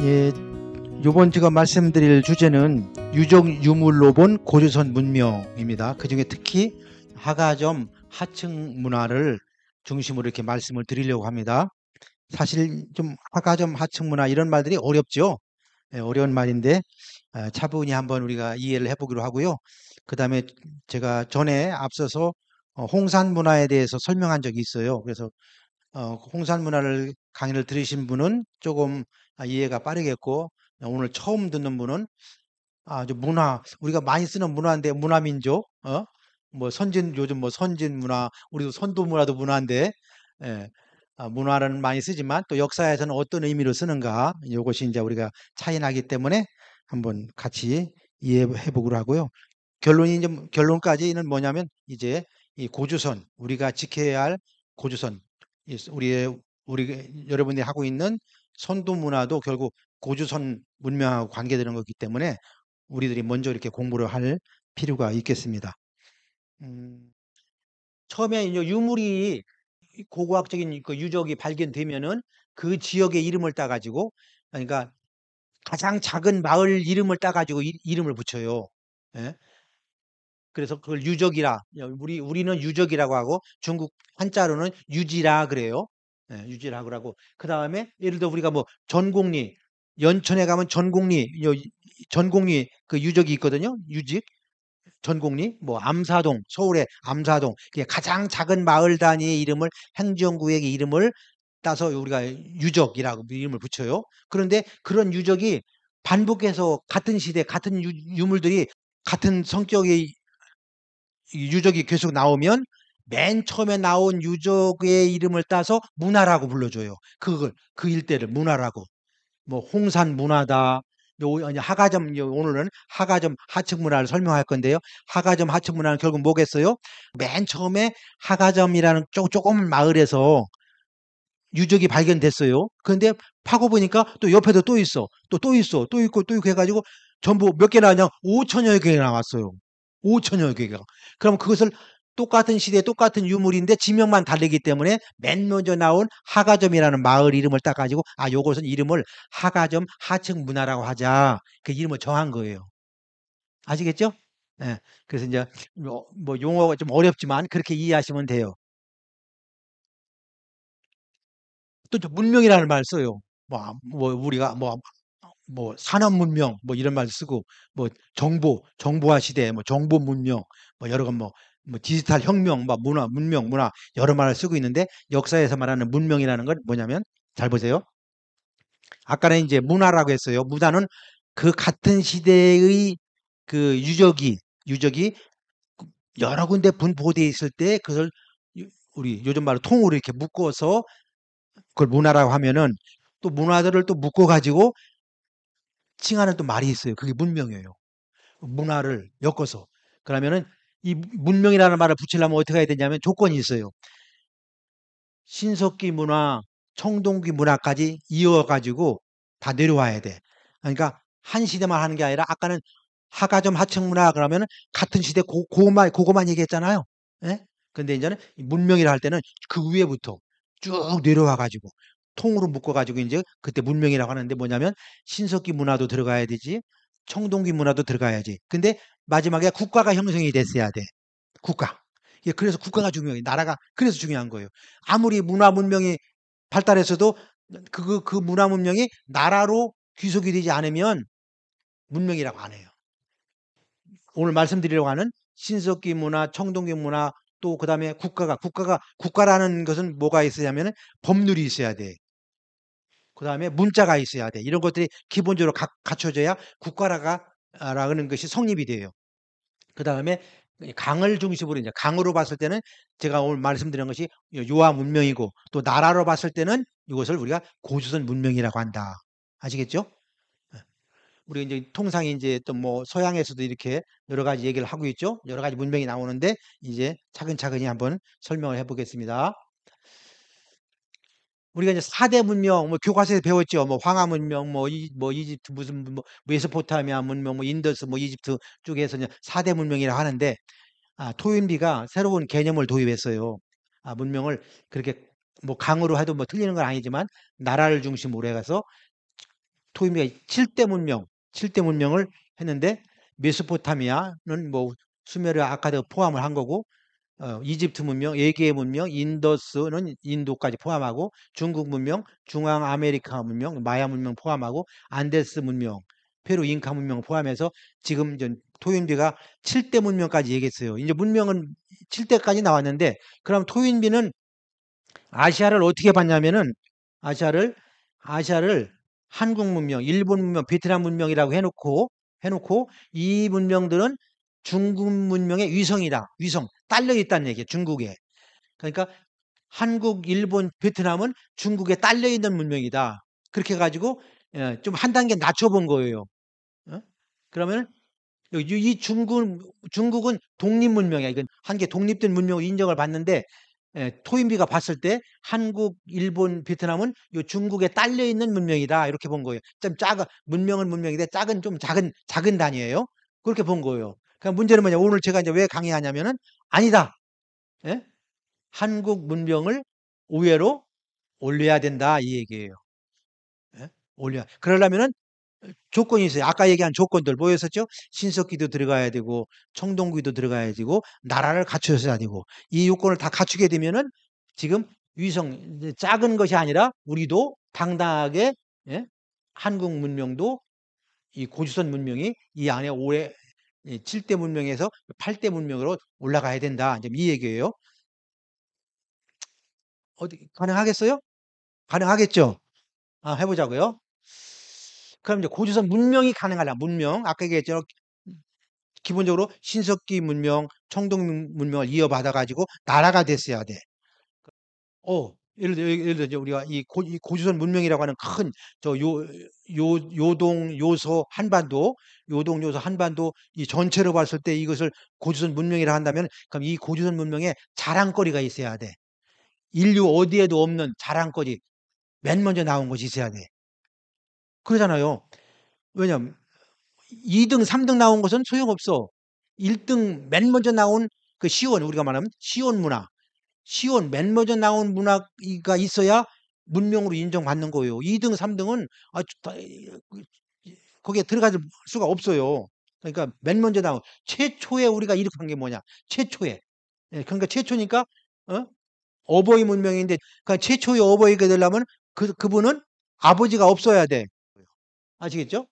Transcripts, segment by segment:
예, 요번 제가 말씀드릴 주제는 유적 유물로 본 고조선 문명입니다. 그중에 특히 하가점 하층 문화를 중심으로 이렇게 말씀을 드리려고 합니다. 사실 좀 하가점 하층 문화 이런 말들이 어렵죠. 어려운 말인데 차분히 한번 우리가 이해를 해보기로 하고요. 그 다음에 제가 전에 앞서서 홍산 문화에 대해서 설명한 적이 있어요. 그래서 홍산 문화를 강의를 들으신 분은 조금 이해가 빠르겠고, 오늘 처음 듣는 분은 저 문화, 우리가 많이 쓰는 문화인데 문화민족, 뭐 선진, 요즘 뭐 선진 문화, 우리도 선도 문화도 문화인데, 예, 문화는 많이 쓰지만 또 역사에서는 어떤 의미로 쓰는가, 이것이 이제 우리가 차이 나기 때문에 한번 같이 이해해 보기로 하고요. 결론까지는 뭐냐면 이제 이 고조선, 우리가 지켜야 할 고조선, 우리 여러분들이 하고 있는 선도 문화도 결국 고조선 문명하고 관계되는 거기 때문에 우리들이 먼저 이렇게 공부를 할 필요가 있겠습니다. 음, 처음에 이제 유물이 고고학적인 그 유적이 발견되면은 그 지역의 이름을 따가지고, 그러니까 가장 작은 마을 이름을 따가지고 이름을 붙여요. 예? 그래서 그걸 유적이라, 우리는 유적이라고 하고 중국 한자로는 유지라 그래요. 예, 유지라 그러고, 그 다음에 예를 들어 우리가 뭐 전곡리, 연천에 가면 전곡리 그 유적이 있거든요. 유직 전곡리, 뭐 암사동, 서울의 암사동, 그게 가장 작은 마을 단위의 이름을, 행정구역의 이름을 따서 우리가 유적이라고 이름을 붙여요. 그런데 그런 유적이 반복해서 같은 시대 같은 유물들이 같은 성격의 유적이 계속 나오면 맨 처음에 나온 유적의 이름을 따서 문화라고 불러줘요. 그 일대를 문화라고. 뭐 홍산 문화다. 하가점, 오늘은 하가점 하층 문화를 설명할 건데요. 하가점 하층 문화는 결국 뭐겠어요? 맨 처음에 하가점이라는 조그만 마을에서 유적이 발견됐어요. 그런데 파고 보니까 또 옆에도 또 있어. 또 있어. 또 있고 또 있고 해가지고 전부 몇 개 나왔냐? 5천여 개가 나왔어요. 5천여 개가. 그럼 그것을 똑같은 시대에 똑같은 유물인데 지명만 다르기 때문에 맨 먼저 나온 하가점이라는 마을 이름을 따가지고 요것은 이름을 하가점 하층 문화라고 하자. 그 이름을 정한 거예요. 아시겠죠? 예. 그래서 이제 뭐 용어가 좀 어렵지만 그렇게 이해하시면 돼요. 또 문명이라는 말 써요. 우리가 뭐 산업 문명 뭐 이런 말 쓰고, 뭐 정보화 시대 뭐 정보 문명, 뭐 여러 뭐 디지털 혁명, 뭐 문명 여러 말을 쓰고 있는데, 역사에서 말하는 문명이라는 건 뭐냐면, 잘 보세요. 아까는 이제 문화라고 했어요. 문화는 그 같은 시대의 그 유적이 여러 군데 분포되어 있을 때 그것을 우리 요즘 말로 통으로 이렇게 묶어서 그걸 문화라고 하면은, 또 문화들을 또 묶어 가지고 칭하는 또 말이 있어요. 그게 문명이에요. 문화를 엮어서. 그러면은 이 문명이라는 말을 붙이려면 어떻게 해야 되냐면 조건이 있어요. 신석기 문화, 청동기 문화까지 이어가지고 다 내려와야 돼. 그러니까 한 시대만 하는 게 아니라, 아까는 하가점 하층 문화 그러면은 같은 시대 그거만 얘기했잖아요. 예? 근데 이제는 문명이라 할 때는 그 위에부터 쭉 내려와 가지고 통으로 묶어 가지고 이제 그때 문명이라고 하는데, 뭐냐면 신석기 문화도 들어가야 되지, 청동기 문화도 들어가야지. 근데 마지막에 국가가 형성이 됐어야 돼. 국가. 예, 그래서 국가가 중요해요. 나라가 그래서 중요한 거예요. 아무리 문화 문명이 발달했어도 그 문화 문명이 나라로 귀속이 되지 않으면 문명이라고 안 해요. 오늘 말씀드리려고 하는 신석기 문화, 청동기 문화, 또 그다음에 국가라는 것은 뭐가 있어야면 법률이 있어야 돼. 그다음에 문자가 있어야 돼. 이런 것들이 기본적으로 갖춰져야 국가라는 것이 성립이 돼요. 그다음에 강을 중심으로, 이제 강으로 봤을 때는 제가 오늘 말씀드린 것이 요하 문명이고, 또 나라로 봤을 때는 이것을 우리가 고조선 문명이라고 한다. 아시겠죠? 우리 이제 통상이 이제 또 뭐 서양에서도 이렇게 여러 가지 얘기를 하고 있죠. 여러 가지 문명이 나오는데 이제 차근차근히 한번 설명을 해보겠습니다. 우리가 이제 4대 문명, 뭐 교과서에서 배웠죠. 뭐 황하 문명, 뭐 이집트 무슨 뭐 메소포타미아 문명, 뭐 인더스, 뭐 이집트 쪽에서 이제 4대 문명이라 하는데, 토인비가 새로운 개념을 도입했어요. 문명을 그렇게 뭐 강으로 해도 뭐 틀리는 건 아니지만 나라를 중심으로 해가서 토인비가 7대 문명, 7대 문명을 했는데 메소포타미아는 뭐 수메르 아카드 포함을 한 거고 이집트 문명, 에게 문명, 인더스는 인도까지 포함하고 중국 문명, 중앙 아메리카 문명, 마야 문명 포함하고 안데스 문명, 페루 잉카 문명 포함해서 지금 이제 토인비가 7대 문명까지 얘기했어요. 이제 문명은 7대까지 나왔는데 그럼 토인비는 아시아를 어떻게 봤냐면은 아시아를 아시아를 한국 문명, 일본 문명, 베트남 문명이라고 해놓고 이 문명들은 중국 문명의 위성이다. 위성 딸려 있다는 얘기예요. 중국에. 그러니까 한국, 일본, 베트남은 중국에 딸려 있는 문명이다. 그렇게 해가지고 좀 한 단계 낮춰본 거예요. 어? 그러면 이 중국은 독립 문명이야. 이건 한 개 독립된 문명으로 인정을 받는데 토인비가 봤을 때 한국, 일본, 베트남은 요 중국에 딸려 있는 문명이다. 이렇게 본 거예요. 좀 작은 문명은 문명인데 좀 작은 단위예요. 그렇게 본 거예요. 그러니까 문제는 뭐냐? 오늘 제가 이제 왜 강의하냐면은 아니다. 예? 한국 문명을 우회로 올려야 된다 이 얘기예요. 예? 그러려면은 조건이 있어요. 아까 얘기한 조건들 뭐였었죠? 신석기도 들어가야 되고 청동기도 들어가야 되고 나라를 갖춰야 되고 이 요건을 다 갖추게 되면은 지금 위성 이제 작은 것이 아니라 우리도 당당하게 예? 한국 문명도 이 고주선 문명이 이 안에 올해 7대 문명에서 8대 문명으로 올라가야 된다. 이제 이 얘기예요. 어디 가능하겠어요? 가능하겠죠? 해보자고요. 그럼 이제 고주선 문명이 가능하냐? 문명 아까 얘기했죠. 기본적으로 신석기 문명, 청동 문명을 이어받아 가지고 나라가 됐어야 돼. 예를 들어 우리가 이 고주선 문명이라고 하는 큰 저 요동 요소 한반도 요동 요소 한반도 이 전체로 봤을 때 이것을 고주선 문명이라 한다면 그럼 이 고주선 문명에 자랑거리가 있어야 돼. 인류 어디에도 없는 자랑거리 맨 먼저 나온 것이 있어야 돼. 그러잖아요. 왜냐면 2등, 3등 나온 것은 소용없어. 1등 맨 먼저 나온 그 시온 우리가 말하면 시온 문화. 시온 맨 먼저 나온 문화가 있어야 문명으로 인정받는 거예요. 2등, 3등은 거기에 들어갈 수가 없어요. 그러니까 맨 먼저 나온 최초에 우리가 이룩한 게 뭐냐? 최초에. 그러니까 최초니까 어? 어버이 문명인데 그러니까 최초의 어버이가 되려면 그분은 아버지가 없어야 돼. 아시겠죠?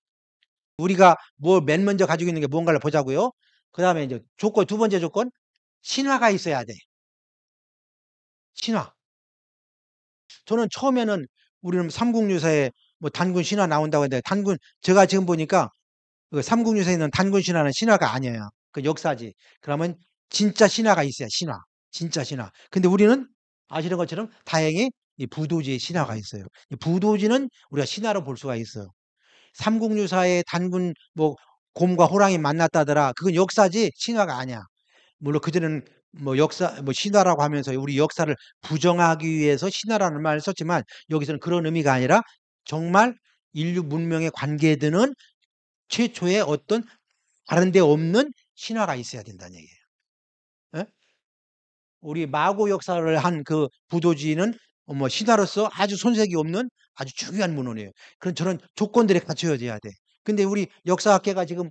우리가 뭐 맨 먼저 가지고 있는 게 뭔가를 보자고요. 그다음에 이제 조건 두 번째 조건 신화가 있어야 돼. 신화. 저는 처음에는 우리는 삼국유사에 뭐 단군 신화 나온다고 했는데 단군 제가 지금 보니까 그 삼국유사에 있는 단군 신화는 신화가 아니에요. 그 역사지. 그러면 진짜 신화가 있어요. 신화. 진짜 신화. 근데 우리는 아시는 것처럼 다행히 이 부도지의 신화가 있어요. 이 부도지는 우리가 신화로 볼 수가 있어요. 삼국유사의 단군 뭐 곰과 호랑이 만났다더라. 그건 역사지 신화가 아니야. 물론 그들은 뭐 역사 뭐 신화라고 하면서 우리 역사를 부정하기 위해서 신화라는 말을 썼지만 여기서는 그런 의미가 아니라 정말 인류 문명에 관계되는 최초의 어떤 다른 데 없는 신화가 있어야 된다는 얘기예요. 예? 우리 마고 역사를 한 그 부도지는 뭐 신화로서 아주 손색이 없는 아주 중요한 문헌이에요. 그런 저런 조건들이 갖춰져야 돼. 근데 우리 역사학계가 지금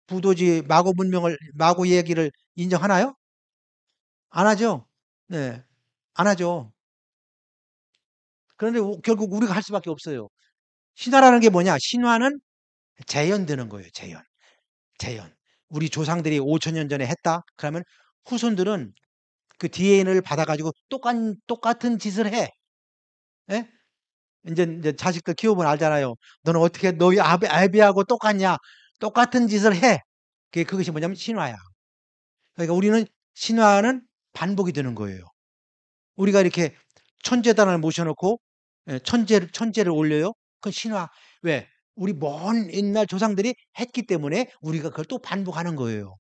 부도지 마고 문명을 마고 얘기를 인정하나요? 안 하죠. 네. 안 하죠. 그런데 결국 우리가 할 수밖에 없어요. 신화라는 게 뭐냐? 신화는 재현되는 거예요. 재현. 재현. 우리 조상들이 5천 년 전에 했다. 그러면 후손들은 그 DNA를 받아가지고 똑같은 짓을 해. 예? 이제 자식들 키워보면 알잖아요. 너는 어떻게 너희 아비하고 똑같냐? 똑같은 짓을 해. 그것이 뭐냐면 신화야. 그러니까 우리는 신화는 반복이 되는 거예요. 우리가 이렇게 천재단을 모셔놓고 천재를 올려요. 그건 신화. 왜? 우리 먼 옛날 조상들이 했기 때문에 우리가 그걸 또 반복하는 거예요.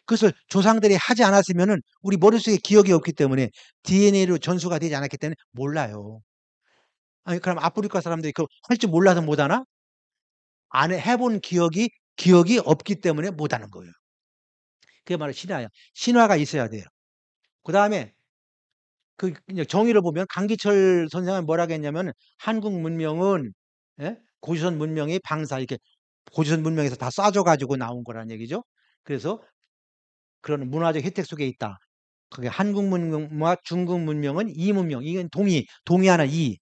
그것을 조상들이 하지 않았으면은 우리 머릿속에 기억이 없기 때문에 DNA로 전수가 되지 않았기 때문에 몰라요. 아니 그럼 아프리카 사람들이 그걸 할 줄 몰라서 못하나? 안 해본 기억이 없기 때문에 못하는 거예요. 그게 바로 신화야. 신화가 있어야 돼요. 그다음에 그 정의를 보면 강기철 선생은 뭐라고 했냐면 한국 문명은 예? 고조선 문명의 방사 이렇게 고조선 문명에서 다 쏴줘 가지고 나온 거란 얘기죠. 그래서 그런 문화적 혜택 속에 있다. 그게 한국 문명과 중국 문명은 이문명. 이건 동의하는 이.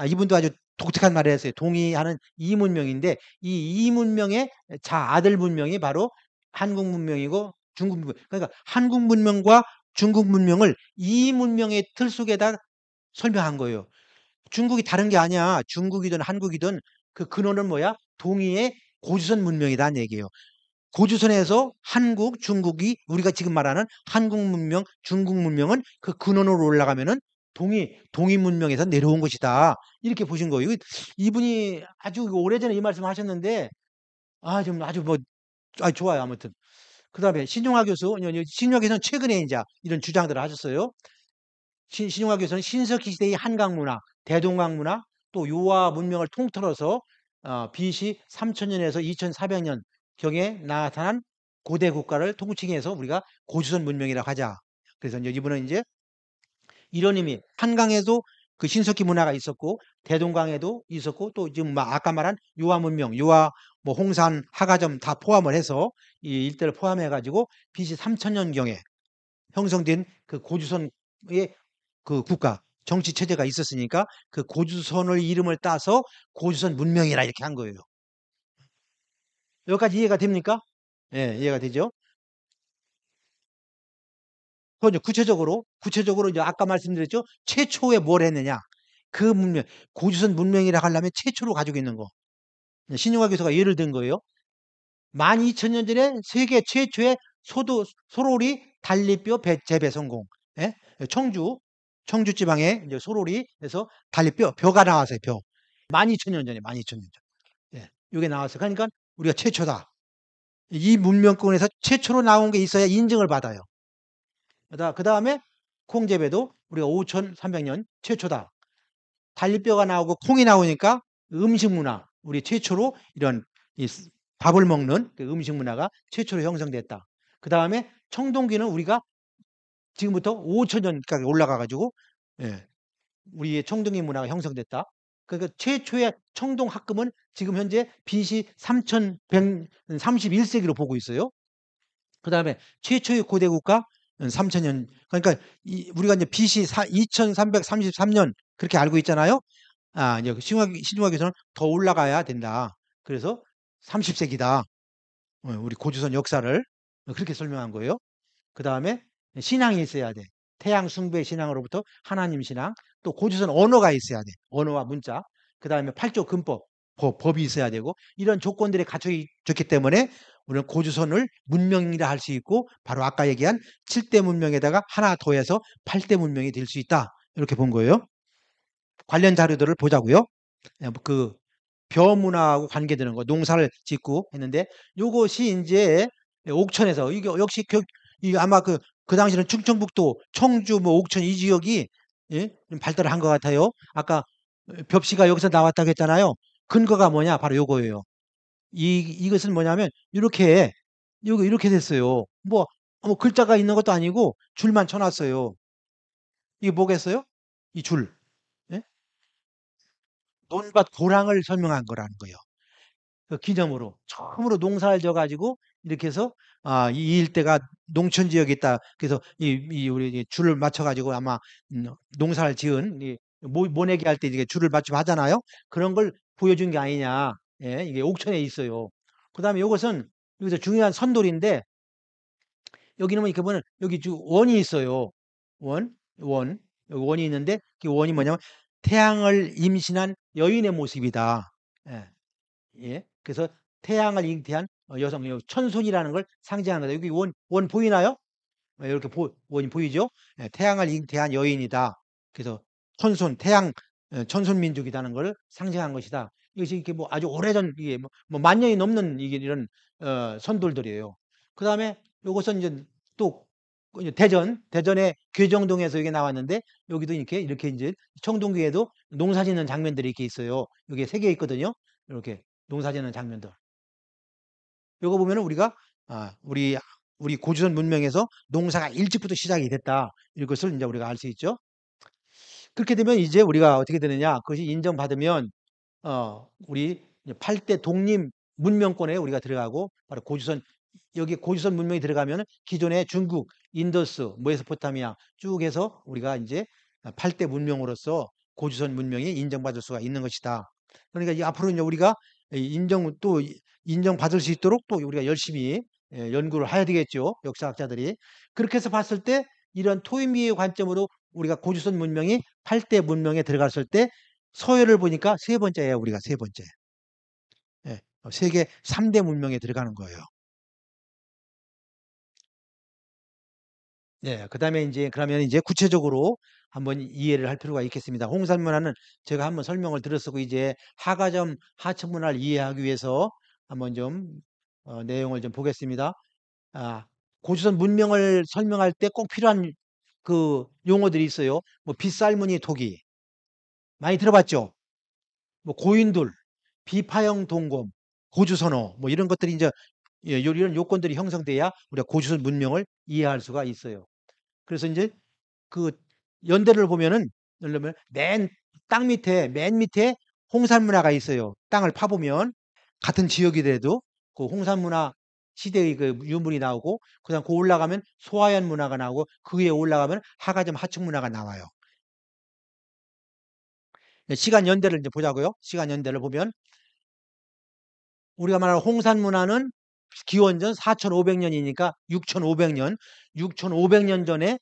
이분도 아주 독특한 말을 했어요. 동의하는 이문명인데 이 이문명의 아들 문명이 바로 한국 문명이고 중국 문명. 그러니까 한국 문명과 중국 문명을 이 문명의 틀 속에다 설명한 거예요. 중국이 다른 게 아니야. 중국이든 한국이든 그 근원은 뭐야? 동의의 고조선 문명이라는 얘기예요. 고조선에서 한국, 중국이 우리가 지금 말하는 한국 문명, 중국 문명은 그 근원으로 올라가면은 동이 문명에서 내려온 것이다. 이렇게 보신 거예요. 이분이 아주 오래전에 이 말씀 하셨는데, 좀 아주 좋아요. 아무튼. 그 다음에 신용화 교수, 신용화 교수는 최근에 이제 이런 주장들을 하셨어요. 신용화 교수는 신석기 시대의 한강 문화, 대동강 문화, 또 요하 문명을 통틀어서 BC 3000년에서 2400년 경에 나타난 고대 국가를 통칭해서 우리가 고조선 문명이라고 하자. 그래서 이제 이분은 이제 이런 의미, 한강에도 그 신석기 문화가 있었고 대동강에도 있었고 또 지금 아까 말한 요하 문명, 요하 뭐 홍산, 하가점 다 포함을 해서 이 일대를 포함해 가지고 BC 3000년 경에 형성된 그 고조선의 그 국가 정치 체제가 있었으니까 그 고조선을 이름을 따서 고조선 문명이라 이렇게 한 거예요. 여기까지 이해가 됩니까? 예, 이해가 되죠? 그건 이제 구체적으로 이제 아까 말씀드렸죠? 최초에 뭘 했느냐? 그 문명, 고조선 문명이라 하려면 최초로 가지고 있는 거. 신용화 교수가 예를 든 거예요. 12,000년 전에 세계 최초의 소로리 달리뼈 재배 성공. 예? 청주 지방에 이제 소로리에서 벼가 나왔어요. 벼. 12,000년 전에 12,000년 전. 예. 이게 나왔어요. 그러니까 우리가 최초다. 이 문명권에서 최초로 나온 게 있어야 인증을 받아요. 그 다음에 콩재배도 우리가 5,300년 최초다. 달리뼈가 나오고 콩이 나오니까 음식 문화, 우리 최초로 이런 밥을 먹는 그 음식 문화가 최초로 형성됐다. 그 다음에 청동기는 우리가 지금부터 5,000년까지 올라가 가지고 예, 우리의 청동기 문화가 형성됐다. 그러니까 최초의 청동 학금은 지금 현재 BC 3131세기로 보고 있어요. 그 다음에 최초의 고대 국가 3,000년. 그러니까 우리가 이제 BC 2333년 그렇게 알고 있잖아요. 이제 신중하게서는 더 올라가야 된다. 그래서 30세기다. 우리 고조선 역사를 그렇게 설명한 거예요. 그 다음에 신앙이 있어야 돼. 태양 숭배 신앙으로부터 하나님 신앙, 또 고조선 언어가 있어야 돼. 언어와 문자. 그 다음에 8조 근법, 법이 있어야 되고 이런 조건들이 갖춰 있기 때문에 우리는 고조선을 문명이라 할 수 있고 바로 아까 얘기한 7대 문명에다가 하나 더해서 8대 문명이 될 수 있다. 이렇게 본 거예요. 관련 자료들을 보자고요. 그 벼문화하고 관계되는 거, 농사를 짓고 했는데 요것이 이제 옥천에서 이게 역시 이 아마 그 당시는 충청북도 청주 뭐 옥천 이 지역이 예? 좀 발달을 한 것 같아요. 아까 벽시가 여기서 나왔다고 했잖아요. 근거가 뭐냐? 바로 요거예요. 이것은 뭐냐면 이렇게 됐어요. 뭐 글자가 있는 것도 아니고 줄만 쳐놨어요. 이게 뭐겠어요? 이 줄. 예? 논밭 고랑을 설명한 거라는 거예요. 그 기념으로 처음으로 농사를 져 가지고 이렇게 해서 이 일대가 농촌 지역에 있다. 그래서 이 우리 줄을 맞춰 가지고 아마 농사를 지은 모내기 할 때 이게 줄을 맞추고 하잖아요. 그런 걸 보여준 게 아니냐. 예, 이게 옥천에 있어요. 그다음에 이것은 여기서 중요한 선돌인데 여기는 뭐 이렇게 보면 여기 원이 있어요. 원 여기 원이 있는데 그 원이 뭐냐면 태양을 임신한 여인의 모습이다. 예. 예. 그래서 태양을 잉태한 여성, 천손이라는 걸 상징하는 거다. 여기 원 보이나요? 이렇게 원이 보이죠? 예, 태양을 잉태한 여인이다. 그래서 태양, 천손 민족이라는 걸 상징한 것이다. 이것이 이렇게 뭐 아주 오래전 이게 뭐 만 년이 넘는 이게 이런 선돌들이에요. 그 다음에 요것은 이제 또 이제 대전의 괴정동에서 이게 나왔는데 여기도 이렇게 이제 청동기에도 농사 짓는 장면들이 이렇게 있어요. 여기 세 개 있거든요. 이렇게 농사 짓는 장면들. 요거 보면은 우리가 우리 고조선 문명에서 농사가 일찍부터 시작이 됐다. 이것을 이제 우리가 알 수 있죠. 그렇게 되면 이제 우리가 어떻게 되느냐? 그것이 인정받으면 우리 8대 독립 문명권에 우리가 들어가고 바로 고조선 여기 고조선 문명이 들어가면 기존의 중국, 인더스, 메소포타미아 쭉 해서 우리가 이제 8대 문명으로서 고조선 문명이 인정받을 수가 있는 것이다. 그러니까 앞으로 이제 우리가 또 인정받을 수 있도록 또 우리가 열심히 연구를 해야 되겠죠. 역사학자들이. 그렇게 해서 봤을 때 이런 토요미의 관점으로 우리가 고조선 문명이 8대 문명에 들어갔을 때 서열을 보니까 세 번째예요. 우리가 세 번째. 예, 세계 3대 문명에 들어가는 거예요. 네, 그다음에 이제 그러면 이제 구체적으로 한번 이해를 할 필요가 있겠습니다. 홍산 문화는 제가 한번 설명을 들었었고 이제 하가점 하층 문화를 이해하기 위해서 한번 좀 내용을 좀 보겠습니다. 아, 고조선 문명을 설명할 때 꼭 필요한 그 용어들이 있어요. 뭐 빗살무늬 토기 많이 들어봤죠? 뭐 고인돌, 비파형 동검, 고주선어 뭐 이런 것들이 이제 이런 요건들이 형성돼야 우리가 고조선 문명을 이해할 수가 있어요. 그래서 이제 그 연대를 보면은 예를 들면 맨 밑에 홍산 문화가 있어요. 땅을 파보면 같은 지역이더라도 그 홍산 문화 시대의 그 유물이 나오고 그다음 그 올라가면 소하연 문화가 나오고 그 위에 올라가면 하가점 하층 문화가 나와요. 시간 연대를 이제 보자고요. 시간 연대를 보면 우리가 말하는 홍산 문화는 기원전 4,500년이니까 6,500년, 6,500년 전에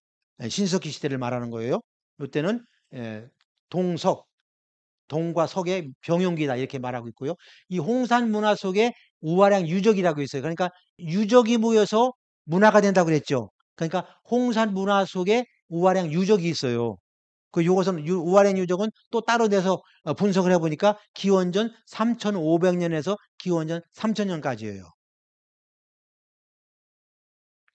신석기 시대를 말하는 거예요. 이때는 동석, 동과 석의 병용기다 이렇게 말하고 있고요. 이 홍산 문화 속에 우화량 유적이라고 있어요. 그러니까 유적이 모여서 문화가 된다고 그랬죠. 그러니까 홍산 문화 속에 우화량 유적이 있어요. 그 요것은 우아랭 유적은 또 따로 내서 분석을 해보니까 기원전 3,500년에서 기원전 3,000년까지예요.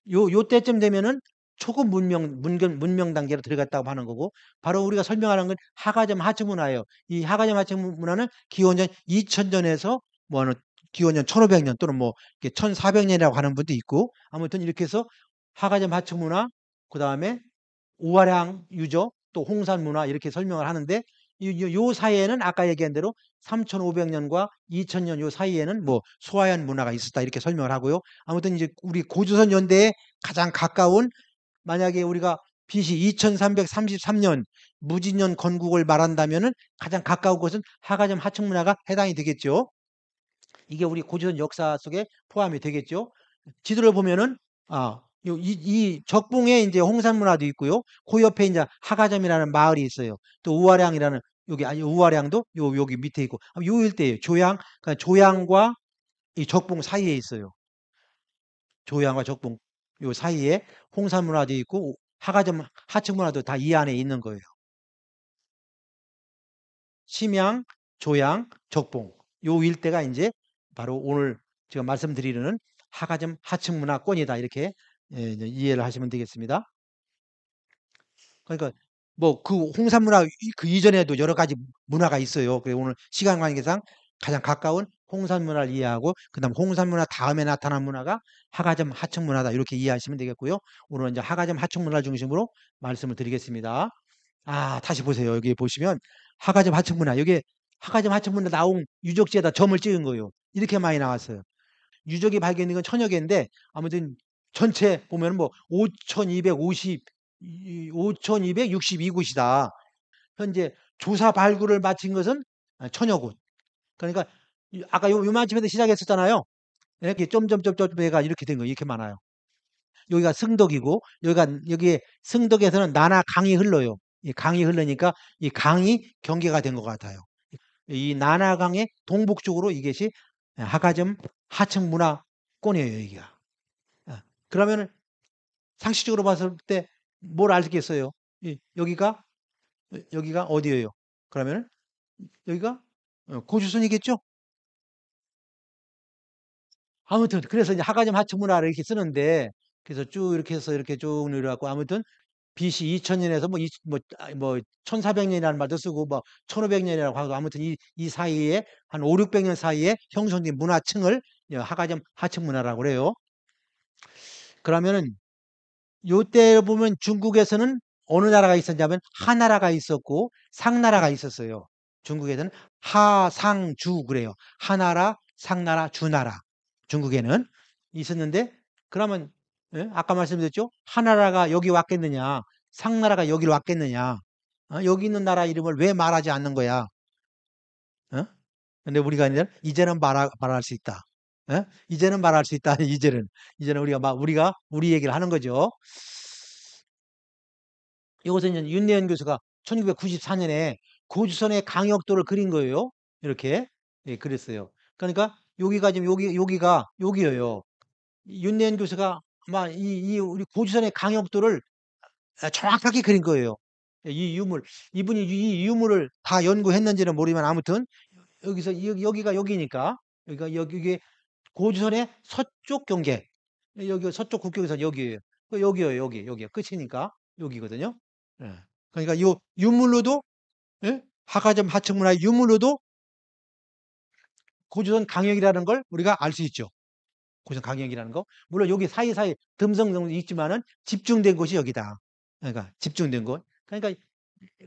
요때쯤 되면은 초급 문명 단계로 들어갔다고 하는 거고 바로 우리가 설명하는 건 하가점 하층 문화예요. 이 하가점 하층 문화는 기원전 2000년에서 뭐는 기원전 1500년 또는 뭐 1400년이라고 하는 분도 있고 아무튼 이렇게 해서 하가점 하층 문화 그다음에 우아량 유적 또 홍산 문화 이렇게 설명을 하는데 요 사이에는 아까 얘기한 대로 3,500년과 2000년 요 사이에는 뭐 소하연 문화가 있었다 이렇게 설명을 하고요. 아무튼 이제 우리 고조선 연대에 가장 가까운 만약에 우리가 BC 2333년 무진년 건국을 말한다면은 가장 가까운 곳은 하가점 하층 문화가 해당이 되겠죠. 이게 우리 고조선 역사 속에 포함이 되겠죠. 지도를 보면은 이 적봉에 이제 홍산 문화도 있고요. 그 옆에 이제 하가점이라는 마을이 있어요. 또 우화량이라는 여기 아니 우화량도 여기 밑에 있고 요 일대예요. 그러니까 조양과 이 적봉 사이에 있어요. 조양과 적봉 요 사이에 홍산 문화도 있고 하가점 하층 문화도 다 이 안에 있는 거예요. 심양, 조양, 적봉 요 일대가 이제 바로 오늘 제가 말씀드리는 하가점 하층 문화권이다 이렇게 이제 이해를 하시면 되겠습니다. 그러니까 뭐 그 홍산 문화 그 이전에도 여러 가지 문화가 있어요. 그래서 오늘 시간 관계상 가장 가까운 홍산 문화를 이해하고 그다음 홍산 문화 다음에 나타난 문화가 하가점 하층 문화다 이렇게 이해하시면 되겠고요. 오늘 이제 하가점 하층 문화 중심으로 말씀을 드리겠습니다. 다시 보세요. 여기 보시면 하가점 하층 문화 여기 하가점 하층 문화 나온 유적지에다 점을 찍은 거예요. 이렇게 많이 나왔어요. 유적이 발견된 건 천여 개인데 아무튼 전체 보면 뭐 5,262곳이다. 현재 조사 발굴을 마친 것은 천여 곳. 그러니까 아까 요만큼에도 시작했었잖아요. 이렇게 점점점점 해가 이렇게 된 거예요. 이렇게 많아요. 여기가 승덕이고 여기에 승덕에서는 나나 강이 흘러요. 이 강이 흐르니까 이 강이 경계가 된 것 같아요. 이 나나강의 동북쪽으로 이것이 하가점 하층 문화권이에요, 여기가. 그러면은 상식적으로 봤을 때 뭘 알겠어요? 여기가 어디예요? 그러면은 여기가 고주선이겠죠? 아무튼 그래서 이제 하가점 하층 문화를 이렇게 쓰는데 그래서 쭉 이렇게 해서 이렇게 쭉 내려갖고 아무튼 BC 2000년에서 뭐 1400년이라는 말도 쓰고 뭐 1500년이라고 하고 아무튼 이 사이에 한 5, 600년 사이에 형성된 문화층을 하가점 하층 문화라고 그래요. 그러면은 요때 보면 중국에서는 어느 나라가 있었냐면 하나라가 있었고 상나라가 있었어요. 중국에서는 하상주 그래요. 하나라, 상나라, 주나라. 중국에는 있었는데 그러면 예? 아까 말씀드렸죠? 하나라가 여기 왔겠느냐? 상나라가 여기로 왔겠느냐? 여기 있는 나라 이름을 왜 말하지 않는 거야? 어? 근데 우리가 이제는 말할 수 있다. 이제는 말할 수 있다. 이제는 우리가 우리 얘기를 하는 거죠. 이것은 이제 윤내연 교수가 1994년에 고주선의 강역도를 그린 거예요. 이렇게 예, 그랬어요. 그러니까 여기가 지금 여기가 여기예요. 윤내연 교수가 아마 이 우리 고주선의 강역도를 정확하게 그린 거예요. 이 유물 이분이 이 유물을 다 연구했는지는 모르지만 아무튼 여기서 여기가 여기니까 여기가 고주선의 서쪽 경계 여기 서쪽 국경선 여기예요. 여기요 여기가 끝이니까 여기거든요. 예. 그러니까 요 유물로도 예? 하가점 하층문화의 유물로도 고조선 강역이라는 걸 우리가 알 수 있죠. 고조선 강역이라는 거. 물론 여기 사이사이 듬성듬성 있지만은 집중된 곳이 여기다. 그러니까 집중된 곳. 그러니까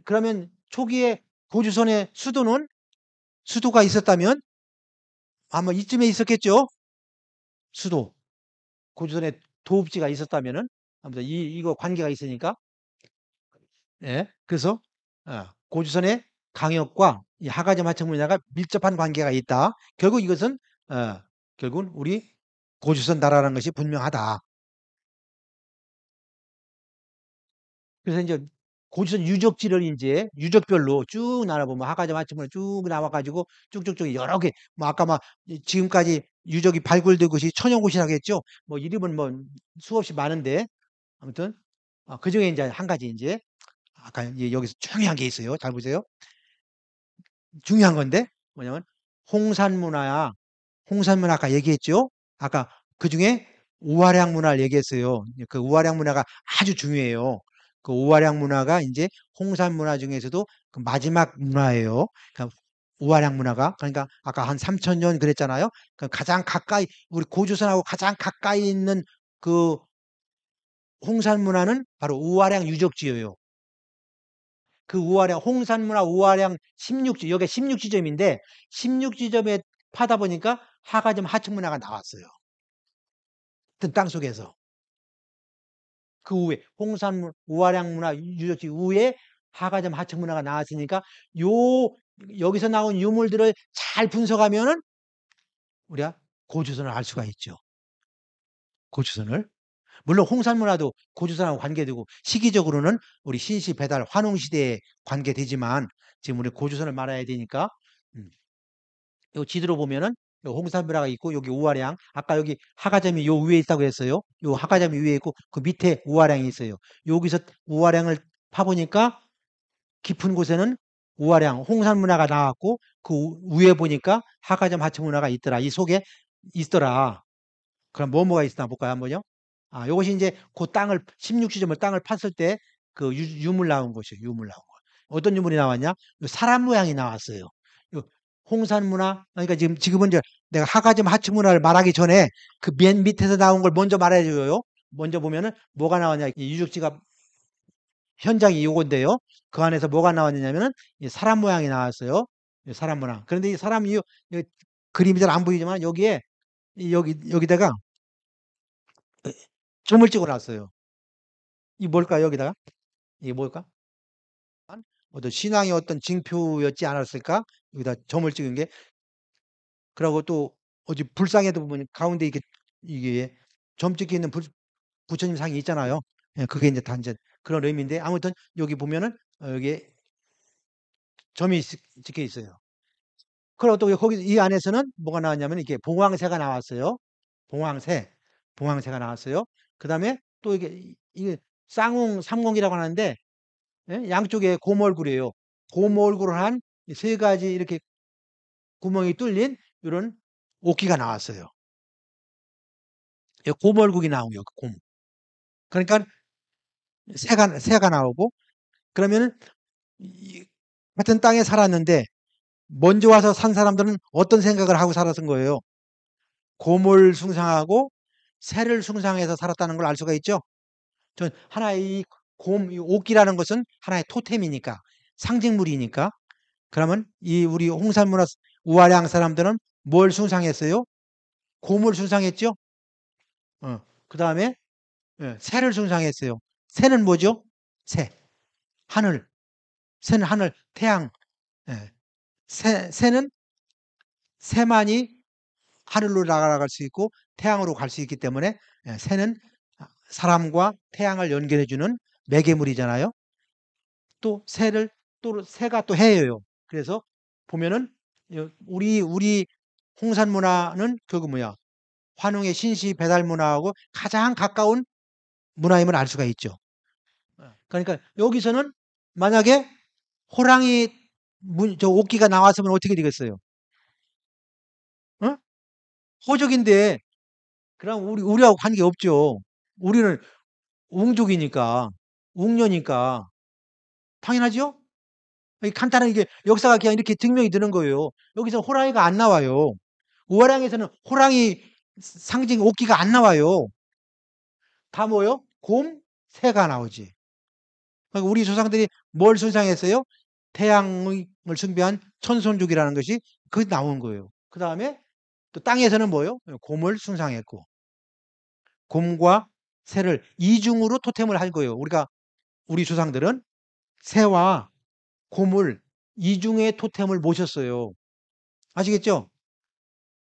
그러면 초기에 고조선의 수도가 있었다면 아마 이쯤에 있었겠죠. 수도. 고조선의 도읍지가 있었다면은 아무튼 이거 관계가 있으니까 예. 그래서 고주선의 강역과 이 하가점 하청문화가 밀접한 관계가 있다. 결국 이것은 결국은 우리 고주선 나라라는 것이 분명하다. 그래서 이제 고주선 유적지를 이제 유적별로 쭉 나눠보면 하가점 하청문화 쭉 나와가지고 쭉쭉쭉 여러 개, 뭐 아까 막 지금까지 유적이 발굴된 곳이 천여 곳이라고 했죠. 뭐 이름은 뭐 수없이 많은데 아무튼 그 중에 이제 한 가지 이제 아까 여기서 중요한 게 있어요. 잘 보세요. 중요한 건데 뭐냐면 홍산문화야. 홍산문화 아까 얘기했죠. 아까 그중에 우화량 문화를 얘기했어요. 그 우화량 문화가 아주 중요해요. 그 우화량 문화가 이제 홍산 문화 중에서도 그 마지막 문화예요. 그러니까 우화량 문화가 그러니까 아까 한 3,000년 그랬잖아요. 그 가장 가까이 우리 고조선하고 가장 가까이 있는 그 홍산 문화는 바로 우화량 유적지예요. 그 우화량 홍산문화 우화량 16지 여기가 16지점인데 16지점에 파다 보니까 하가점 하층문화가 나왔어요. 땅속에서 그 후에 홍산 우화량 문화 유적지 후에 하가점 하층문화가 나왔으니까 요 여기서 나온 유물들을 잘 분석하면은 우리가 고조선을 알 수가 있죠. 고조선을 물론 홍산문화도 고조선하고 관계되고 시기적으로는 우리 신시 배달 환웅 시대에 관계되지만 지금 우리 고조선을 말해야 되니까 요 지도로 보면은 요 홍산문화가 있고 여기 우화량 아까 여기 하가점이 요 위에 있다고 했어요. 요 하가점이 위에 있고 그 밑에 우화량이 있어요. 여기서 우화량을 파보니까 깊은 곳에는 우화량 홍산문화가 나왔고 그 위에 보니까 하가점 하층문화가 있더라. 이 속에 있더라. 그럼 뭐가 있나 볼까요, 한번요? 요것이 이제 그 땅을 16지점을 땅을 팠을 때 그 유물 나온 것이에요. 유물 나온 거. 어떤 유물이 나왔냐? 요 사람 모양이 나왔어요. 요 홍산 문화. 그러니까 지금은 이제 내가 하가점 하층 문화를 말하기 전에 그 맨 밑에서 나온 걸 먼저 말해 줘요. 먼저 보면은 뭐가 나왔냐? 이 유적지가 현장이 요건데요. 그 안에서 뭐가 나왔냐면은 이 사람 모양이 나왔어요. 이 사람 모양. 그런데 이 사람이 이 그림이 잘 안 보이지만 여기에 여기다가 점을 찍어 놨어요. 이 뭘까 여기다가? 이게 뭘까? 어떤 신앙의 어떤 징표였지 않았을까? 여기다 점을 찍은 게. 그리고 또 어디 불상에도 보면 가운데 이게 점 찍혀 있는 부처님 상이 있잖아요. 예, 그게 이제 단전 그런 의미인데 아무튼 여기 보면은 여기에 점이 찍혀 있어요. 그리고 또 거기 이 안에서는 뭐가 나왔냐면 이게 봉황새가 나왔어요. 봉황새, 봉황새가 나왔어요. 그다음에 또 이게 쌍웅 삼공이라고 하는데 예? 양쪽에 곰얼굴이에요. 곰얼굴을 한 세 가지 이렇게 구멍이 뚫린 이런 옥기가 나왔어요. 곰얼국이 나오고요. 곰. 그러니까 새가 나오고 그러면은 같은 땅에 살았는데 먼저 와서 산 사람들은 어떤 생각을 하고 살았던 거예요? 곰을 숭상하고 새를 숭상해서 살았다는 걸 알 수가 있죠. 전 하나의 이 옥기라는 것은 하나의 토템이니까 상징물이니까 그러면 이 우리 홍산문화 우아량 사람들은 뭘 숭상했어요? 곰을 숭상했죠? 그 다음에 새를 숭상했어요. 새는 뭐죠? 새, 하늘. 새는 하늘, 태양. 예. 새는 새만이 하늘로 날아갈 수 있고 태양으로 갈 수 있기 때문에 새는 사람과 태양을 연결해주는 매개물이잖아요. 또 새가 또 해예요. 그래서 보면은 우리 홍산 문화는 그거 뭐야? 환웅의 신시 배달 문화하고 가장 가까운 문화임을 알 수가 있죠. 그러니까 여기서는 만약에 호랑이 저 옥기가 나왔으면 어떻게 되겠어요? 어? 호적인데 그럼 우리하고 관계 없죠. 우리는 웅족이니까 웅녀니까 당연하죠. 간단하게 이게 역사가 그냥 이렇게 증명이 되는 거예요. 여기서 호랑이가 안 나와요. 우화량에서는 호랑이 상징 옥기가 안 나와요. 다 뭐요? 곰, 새가 나오지. 그러니까 우리 조상들이 뭘 숭상했어요? 태양을 숭배한 천손족이라는 것이 그 나온 거예요. 그 다음에 또 땅에서는 뭐요? 곰을 숭상했고 곰과 새를 이중으로 토템을 할 거예요. 우리 조상들은 새와 곰을 이중의 토템을 모셨어요. 아시겠죠?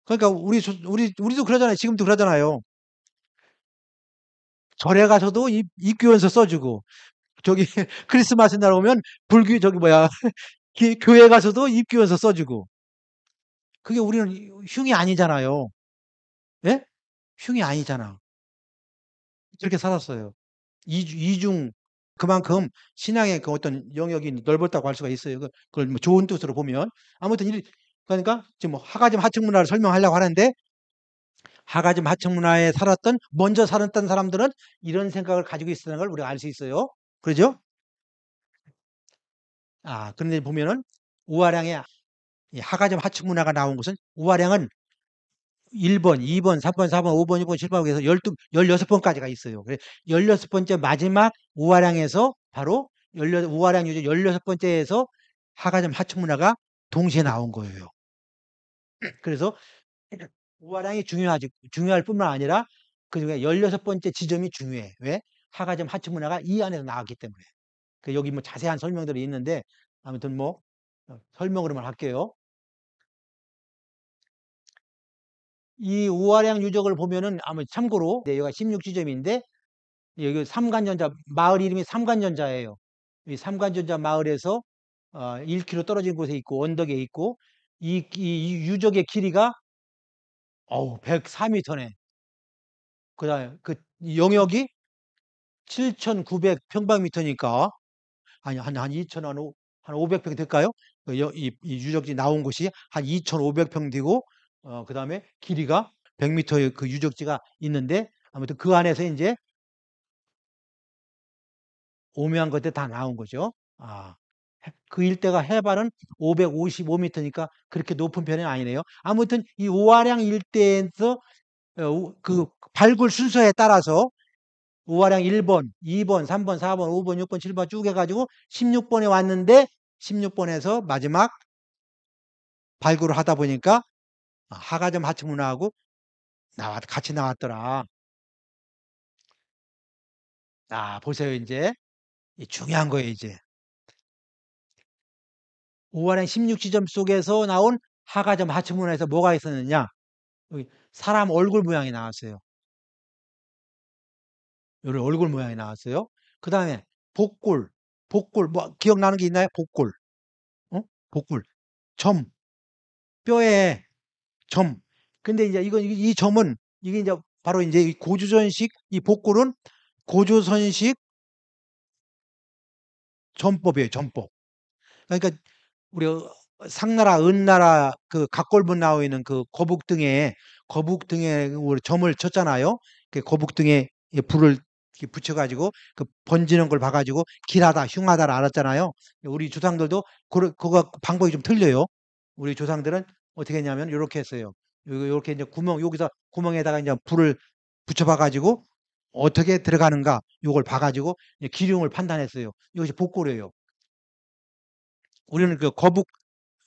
그러니까 우리도 그러잖아요. 지금도 그러잖아요. 절에 가서도 입교원서 써주고 저기 크리스마스 날 오면 불교 저기 뭐야 교회 가서도 입교원서 써주고 그게 우리는 흉이 아니잖아요. 예? 흉이 아니잖아. 그렇게 살았어요. 이중 그만큼 신앙의 그 어떤 영역이 넓었다고 할 수가 있어요. 그걸 뭐 좋은 뜻으로 보면 아무튼 그러니까 지금 뭐 하가즘 하층 문화를 설명하려고 하는데 하가즘 하층 문화에 먼저 살았던 사람들은 이런 생각을 가지고 있었다는 걸 우리가 알 수 있어요. 그러죠? 그런데 보면은 우아량의 이 하가점 하층 문화가 나온 것은 우아량은 1번, 2번, 3번, 4번, 5번, 6번, 7번 해서 16번까지가 있어요. 그래 16번째 마지막 우아량에서 바로 우아량 유저 16번째에서 하가점 하층 문화가 동시에 나온 거예요. 그래서 우아량이 중요할 뿐만 아니라 그중에 16번째 지점이 중요해. 왜? 하가점 하층 문화가 이 안에서 나왔기 때문에. 여기 뭐 자세한 설명들이 있는데 아무튼 뭐 설명으로만 할게요. 이 우아량 유적을 보면은 아마 참고로 여기가 16지점인데 여기 삼간전자 마을 이름이 삼간전자예요. 이 삼간전자 마을에서 1km 떨어진 곳에 있고 언덕에 있고 이 유적의 길이가 104m네. 그다음에 그 영역이 7,900평방미터니까 한 2천 한 500평 될까요? 이 유적지 나온 곳이 한 2,500평 되고 그다음에 길이가 100m의 그 유적지가 있는데 아무튼 그 안에서 이제 오묘한 것들 다 나온 거죠. 그 일대가 해발은 555m니까 그렇게 높은 편이 아니네요. 아무튼 이 오화량 일대에서 그 발굴 순서에 따라서 우화량 1번, 2번, 3번, 4번, 5번, 6번, 7번 쭉 해가지고 16번에 왔는데 16번에서 마지막 발굴을 하다 보니까 하가점 하층문화하고 같이 나왔더라. 보세요 이제 중요한 거예요 이제. 우화량 16지점 속에서 나온 하가점 하층문화에서 뭐가 있었느냐? 여기 사람 얼굴 모양이 나왔어요. 여기 얼굴 모양이 나왔어요. 그 다음에 복골 뭐 기억나는 게 있나요? 복골, 복골, 점, 뼈에 점. 근데 이제 이 점은 이게 이제 바로 이제 이 고조선식 이 복골은 고조선식 점법이에요. 점법. 그러니까 우리 상나라, 은나라 그 각골문 나와 있는 그 거북등에 우리 점을 쳤잖아요. 그 거북등에 불을 이렇게 붙여가지고 그 번지는 걸 봐가지고 길하다, 흉하다를 알았잖아요. 우리 조상들도 그거 방법이 좀 틀려요. 우리 조상들은 어떻게 했냐면 이렇게 했어요. 이렇게 이제 여기서 구멍에다가 이제 불을 붙여봐가지고 어떻게 들어가는가 요걸 봐가지고 기륭을 판단했어요. 이것이 복골이에요. 우리는 그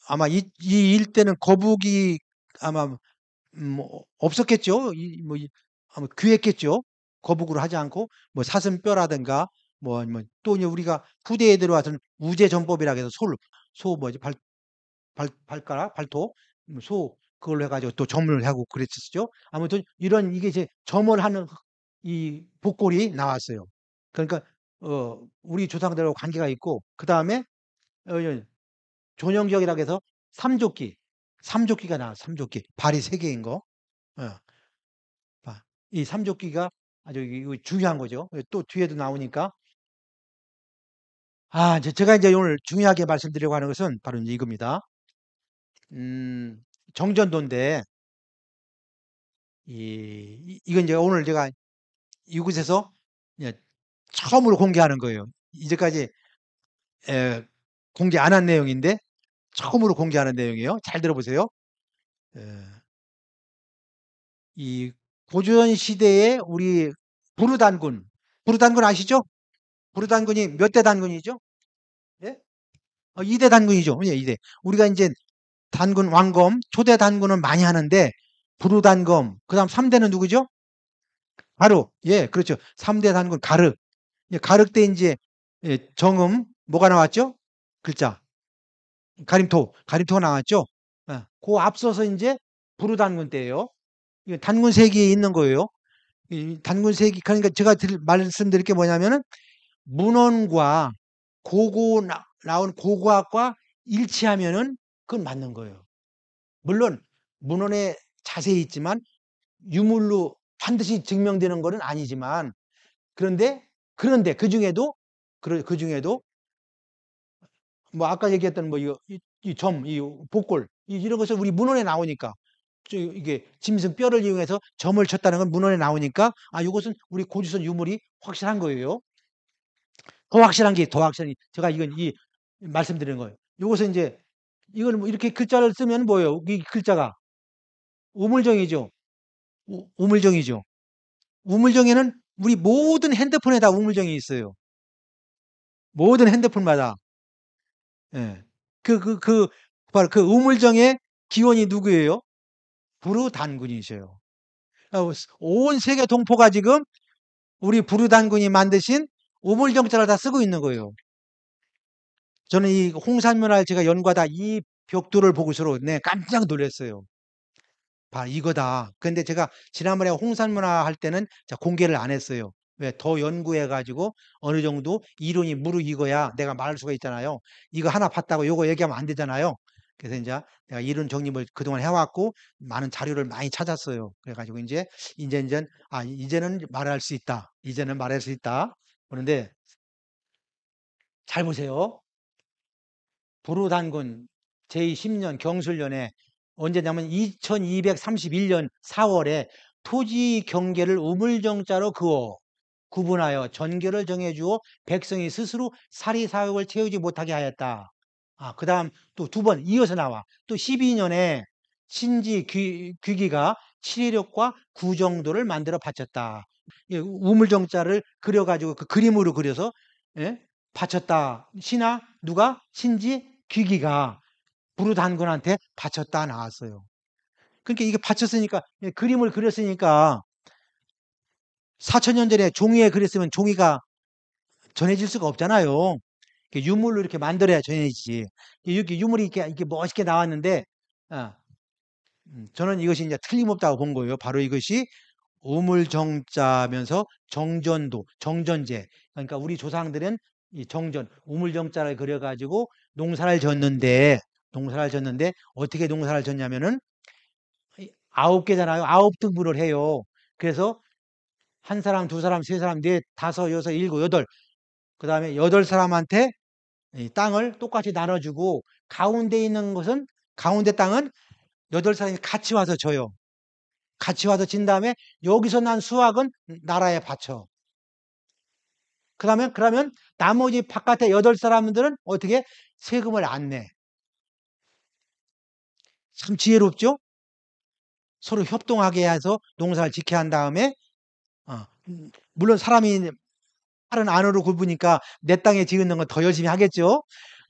아마 이 일대는 거북이 아마 없었겠죠. 아마 귀했겠죠. 거북으로 하지 않고 뭐 사슴뼈라든가 뭐 아니면 또 이제 우리가 후대에 들어와서는 우제전법이라 해서 소 뭐지 발가락 발톱 소 그걸로 해가지고 또 점을 하고 그랬었죠. 아무튼 이런 이게 이제 점을 하는 이 복골이 나왔어요. 그러니까 우리 조상들하고 관계가 있고 그 다음에 존영지역이라고 해서 삼조끼가 나와. 삼조끼 발이 세 개인 거. 어, 이 삼조끼가 아주 이거 중요한 거죠. 또 뒤에도 나오니까 제가 이제 오늘 중요하게 말씀드리려고 하는 것은 바로 이제 이겁니다. 정전도인데 이건 이제 오늘 제가 이곳에서 이제 처음으로 공개하는 거예요. 이제까지 공개 안 한 내용인데 처음으로 공개하는 내용이에요. 잘 들어보세요. 에, 이 고조선 시대에 우리 부르단군 아시죠? 부르단군이 몇 대 단군이죠? 예? 2대 단군이죠. 예, 2대. 우리가 이제 단군 왕검, 초대 단군은 많이 하는데 부르단검, 그다음 3대는 누구죠? 바로 예, 그렇죠. 3대 단군 가륵. 예, 가륵 때 이제 정음 뭐가 나왔죠? 글자. 가림토가 나왔죠. 그 앞서서 이제 부르단군 때예요. 단군 세기에 있는 거예요. 이 단군 세기 그러니까 제가 말씀드릴 게 뭐냐면은 문헌과 나온 고고학과 일치하면은 그건 맞는 거예요. 물론 문헌에 자세히 있지만 유물로 반드시 증명되는 것은 아니지만 그런데 그 중에도 뭐 아까 얘기했던 뭐 이 복골 이런 것을 우리 문헌에 나오니까 이게 짐승 뼈를 이용해서 점을 쳤다는 건 문헌에 나오니까 이것은 우리 고주선 유물이 확실한 거예요. 더 확실한 게 제가 이건 말씀드리는 거예요. 이것은 이제 이걸 뭐 이렇게 글자를 쓰면 뭐예요? 이 글자가 우물정이죠. 우물정이죠. 우물정에는 우리 모든 핸드폰에 다 우물정이 있어요. 모든 핸드폰마다. 예. 바로 그 우물정의 기원이 누구예요? 부르단군이셔요. 온 세계 동포가 지금 우리 부르단군이 만드신 우물정자를 다 쓰고 있는 거예요. 저는 이 홍산문화를 제가 연구하다 이 벽돌을 보고서로 깜짝 놀랐어요. 이거다. 근데 제가 지난번에 홍산문화 할 때는 공개를 안 했어요. 왜? 더 연구해가지고 어느 정도 이론이 무르익어야 내가 말할 수가 있잖아요. 이거 하나 봤다고 요거 얘기하면 안 되잖아요. 그래서 이제 내가 이론 정립을 그동안 해왔고 많은 자료를 많이 찾았어요. 그래가지고 이제는 말할 수 있다. 이제는 말할 수 있다. 그런데 잘 보세요. 부르단군 제10년 경술년에 언제냐면 2231년 4월에 토지 경계를 우물정자로 구분하여 전계를 정해주어 백성이 스스로 사리사욕을 채우지 못하게 하였다. 그 다음 또 두 번 이어서 나와. 또 12년에 신지 귀기가 칠의력과 구정도를 만들어 바쳤다. 우물정자를 그려가지고 그 그림으로 그려서 예? 바쳤다. 누가? 신지 귀기가 부르단군한테 바쳤다 나왔어요. 그러니까 이게 바쳤으니까 그림을 그렸으니까 4천년 전에 종이에 그렸으면 종이가 전해질 수가 없잖아요. 유물로 이렇게 만들어야 전해지지. 이렇게 유물이 이렇게 멋있게 나왔는데 저는 이것이 이제 틀림없다고 본 거예요. 바로 이것이 우물정자면서 정전제. 그러니까 우리 조상들은 이 우물정자를 그려가지고 농사를 졌는데 어떻게 농사를 졌냐면은 9개잖아요. 9등분을 해요. 그래서 한 사람, 두 사람, 세 사람, 넷, 다섯, 여섯, 일곱, 여덟. 그 다음에 8사람한테 이 땅을 똑같이 나눠주고 가운데 땅은 8사람이 같이 와서 줘요. 같이 와서 진 다음에 여기서 난 수확은 나라에 바쳐. 그러면 나머지 바깥에 8사람들은 어떻게 세금을 안 내. 참 지혜롭죠? 서로 협동하게 해서 농사를 지켜야 한 다음에 물론 사람이 팔은 안으로 굽으니까 내 땅에 지은 건 더 열심히 하겠죠.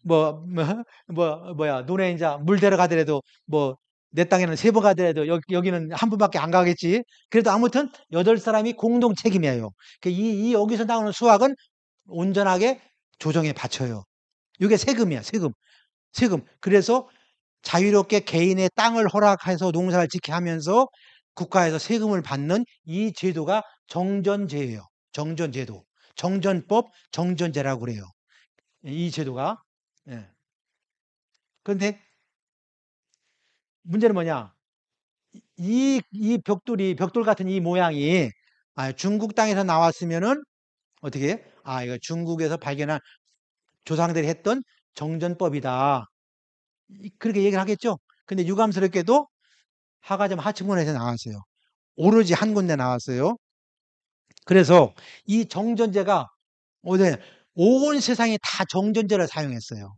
뭐야, 눈에 이제 물 데려가더라도 뭐, 내 땅에는 세 번 가더라도 여기는 한 번밖에 안 가겠지. 그래도 아무튼 8사람이 공동 책임이에요. 여기서 나오는 수확은 온전하게 조정에 바쳐요. 이게 세금이야, 세금. 세금. 그래서 자유롭게 개인의 땅을 허락해서 농사를 짓게 하면서 국가에서 세금을 받는 이 제도가 정전제예요. 정전제도. 정전법, 정전제라고 그래요. 이 제도가. 예. 그런데 문제는 뭐냐? 이 벽돌 같은 이 모양이 중국 땅에서 나왔으면은 어떻게 해? 이거 중국에서 발견한 조상들이 했던 정전법이다. 그렇게 얘기를 하겠죠. 근데 유감스럽게도 하가점 하층문에서 나왔어요. 오로지 한 군데 나왔어요. 그래서 이 정전제가 어제 온 세상에 다 정전제를 사용했어요.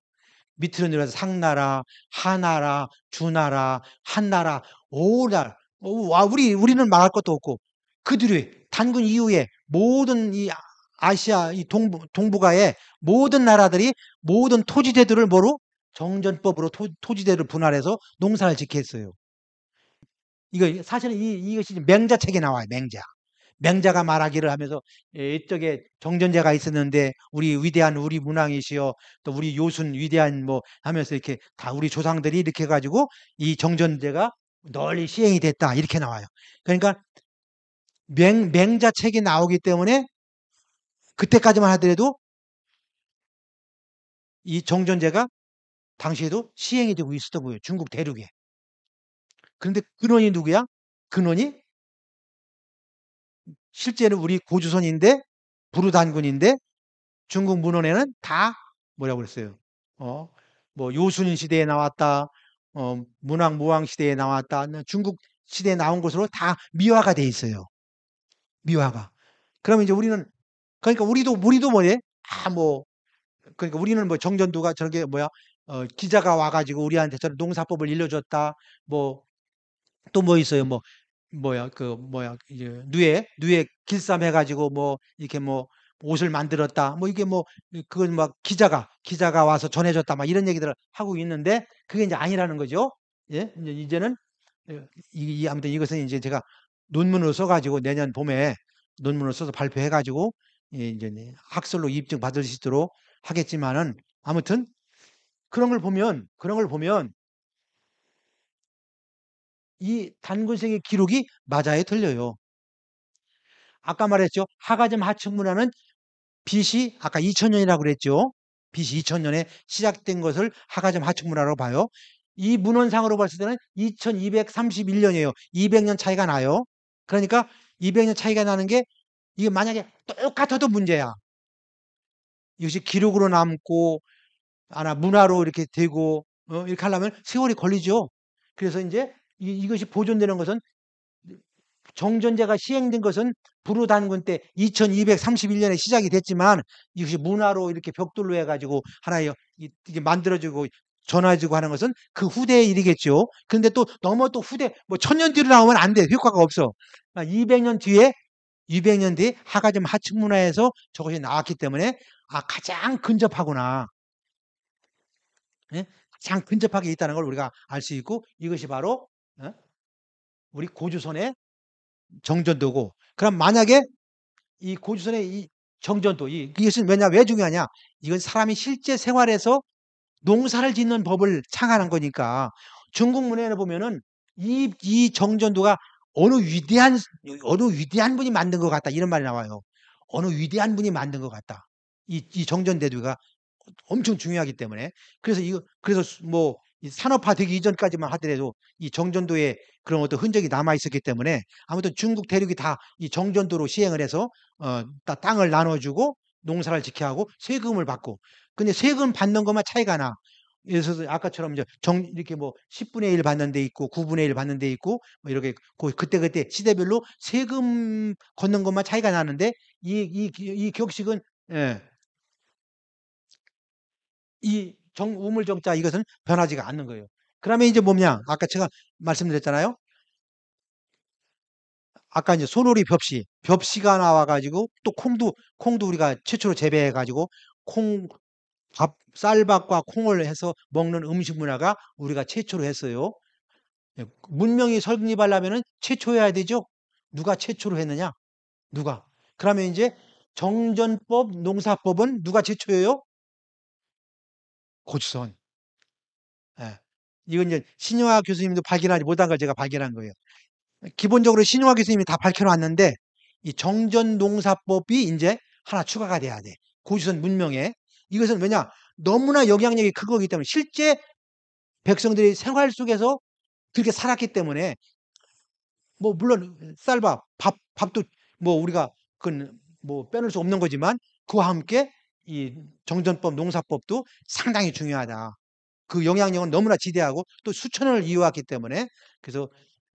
밑으로 내려서 상나라, 하나라, 주나라, 한나라, 오날. 우리는 말할 것도 없고 그 뒤에 단군 이후에 모든 이 아시아 이 동북아의 모든 나라들이 모든 토지대들을 뭐로 정전법으로 토지대를 분할해서 농사를 짓게 했어요. 이거 사실은 이것이 맹자책에 나와요. 맹자가 말하기를 하면서 이쪽에 정전제가 있었는데 우리 문왕이시여 또 우리 요순 위대한 뭐 하면서 이렇게 다 우리 조상들이 이렇게 해가지고 이 정전제가 널리 시행이 됐다 이렇게 나와요. 그러니까 맹자책이 나오기 때문에 그때까지만 하더라도 이 정전제가 당시에도 시행이 되고 있었던 거예요. 중국 대륙에. 그런데 근원이 누구야? 근원이 실제는 우리 고조선인데 부르단군인데 중국 문헌에는 다 뭐라고 그랬어요? 어, 뭐 요순 시대에 나왔다. 문왕 무왕 시대에 나왔다. 중국 시대에 나온 것으로 다 미화가 돼 있어요. 미화가. 그러면 이제 그러니까 우리도 뭐래? 뭐 그러니까 우리는 뭐 정전도가 저게 뭐야? 기자가 와가지고 우리한테 저런 농사법을 일러줬다. 뭐 또 뭐 있어요? 이제 누에 길쌈 해가지고 뭐 이렇게 뭐 옷을 만들었다. 뭐 이게 뭐 그건 막 기자가 와서 전해줬다. 막 이런 얘기들을 하고 있는데 그게 이제 아니라는 거죠. 예, 이제는 아무튼 이것은 이제 제가 논문을 써가지고 내년 봄에 논문을 써서 발표해가지고 이제 학설로 입증 받을 수 있도록 하겠지만은 아무튼 그런 걸 보면 이 단군생의 기록이 맞아요, 틀려요. 아까 말했죠. 하가점 하층문화는 BC 아까 2000년이라고 그랬죠. BC 2000년에 시작된 것을 하가점 하층문화라고 봐요. 이 문헌상으로 봤을 때는 2231년이에요. 200년 차이가 나요. 그러니까 200년 차이가 나는 게 이게 만약에 똑같아도 문제야. 이것이 기록으로 남고 문화로 이렇게 되고 이렇게 하려면 세월이 걸리죠. 그래서 이제 이것이 보존되는 것은 정전제가 시행된 것은 부르단군 때 2231년에 시작이 됐지만 이것이 문화로 이렇게 벽돌로 해가지고 하나의 이게 만들어지고 전해지고 하는 것은 그 후대에 일이겠죠. 그런데 또 너무 또 후대 뭐 1000년 뒤로 나오면 안 돼. 효과가 없어. 200년 뒤에 200년 뒤에 하가점 하층문화에서 저것이 나왔기 때문에 가장 근접하구나. 예? 가장 근접하게 있다는 걸 우리가 알 수 있고 이것이 바로 우리 고조선의 정전도고 그럼 만약에 이 고조선의 이 정전도 이것은 왜 중요하냐? 이건 사람이 실제 생활에서 농사를 짓는 법을 창안한 거니까 중국 문헌에 보면은 이 정전도가 어느 위대한 분이 만든 것 같다 이런 말이 나와요. 어느 위대한 분이 만든 것 같다. 이 정전대도가 엄청 중요하기 때문에 그래서 뭐 산업화되기 이전까지만 하더라도 이 정전도에 그런 어떤 흔적이 남아 있었기 때문에 아무튼 중국 대륙이 다 이 정전도로 시행을 해서 땅을 나눠주고 농사를 짓게 하고 세금을 받고 근데 세금 받는 것만 차이가 나. 그래서 아까처럼 이제 이렇게 뭐 10분의 1 받는 데 있고 9분의 1 받는 데 있고 뭐 이렇게 그때 시대별로 세금 걷는 것만 차이가 나는데 이 격식은 예, 이 우물정자 이것은 변하지가 않는 거예요. 그러면 이제 뭐냐? 아까 제가 말씀드렸잖아요. 아까 이제 소놀이 벽시가 나와가지고 또 콩도 우리가 최초로 재배해가지고 콩 쌀밥과 콩을 해서 먹는 음식 문화가 우리가 최초로 했어요. 예, 문명이 설립하려면은 최초여야 되죠. 누가 최초로 했느냐? 누가? 그러면 이제 정전법, 농사법은 누가 최초예요? 고추선. 예. 이건 이제 신영하 교수님도 발견하지 못한 걸 제가 발견한 거예요. 기본적으로 신영하 교수님이 다 밝혀놨는데 이 정전농사법이 이제 하나 추가가 돼야 돼. 고추선 문명에. 이것은 왜냐? 너무나 영향력이 큰 거기 때문에 실제 백성들이 생활 속에서 그렇게 살았기 때문에 뭐 물론 쌀밥, 밥도 뭐 우리가 그건 뭐 빼놓을 수 없는 거지만 그와 함께 이 정전법, 농사법도 상당히 중요하다. 그 영향력은 너무나 지대하고 또 수천을 이어왔기 때문에 그래서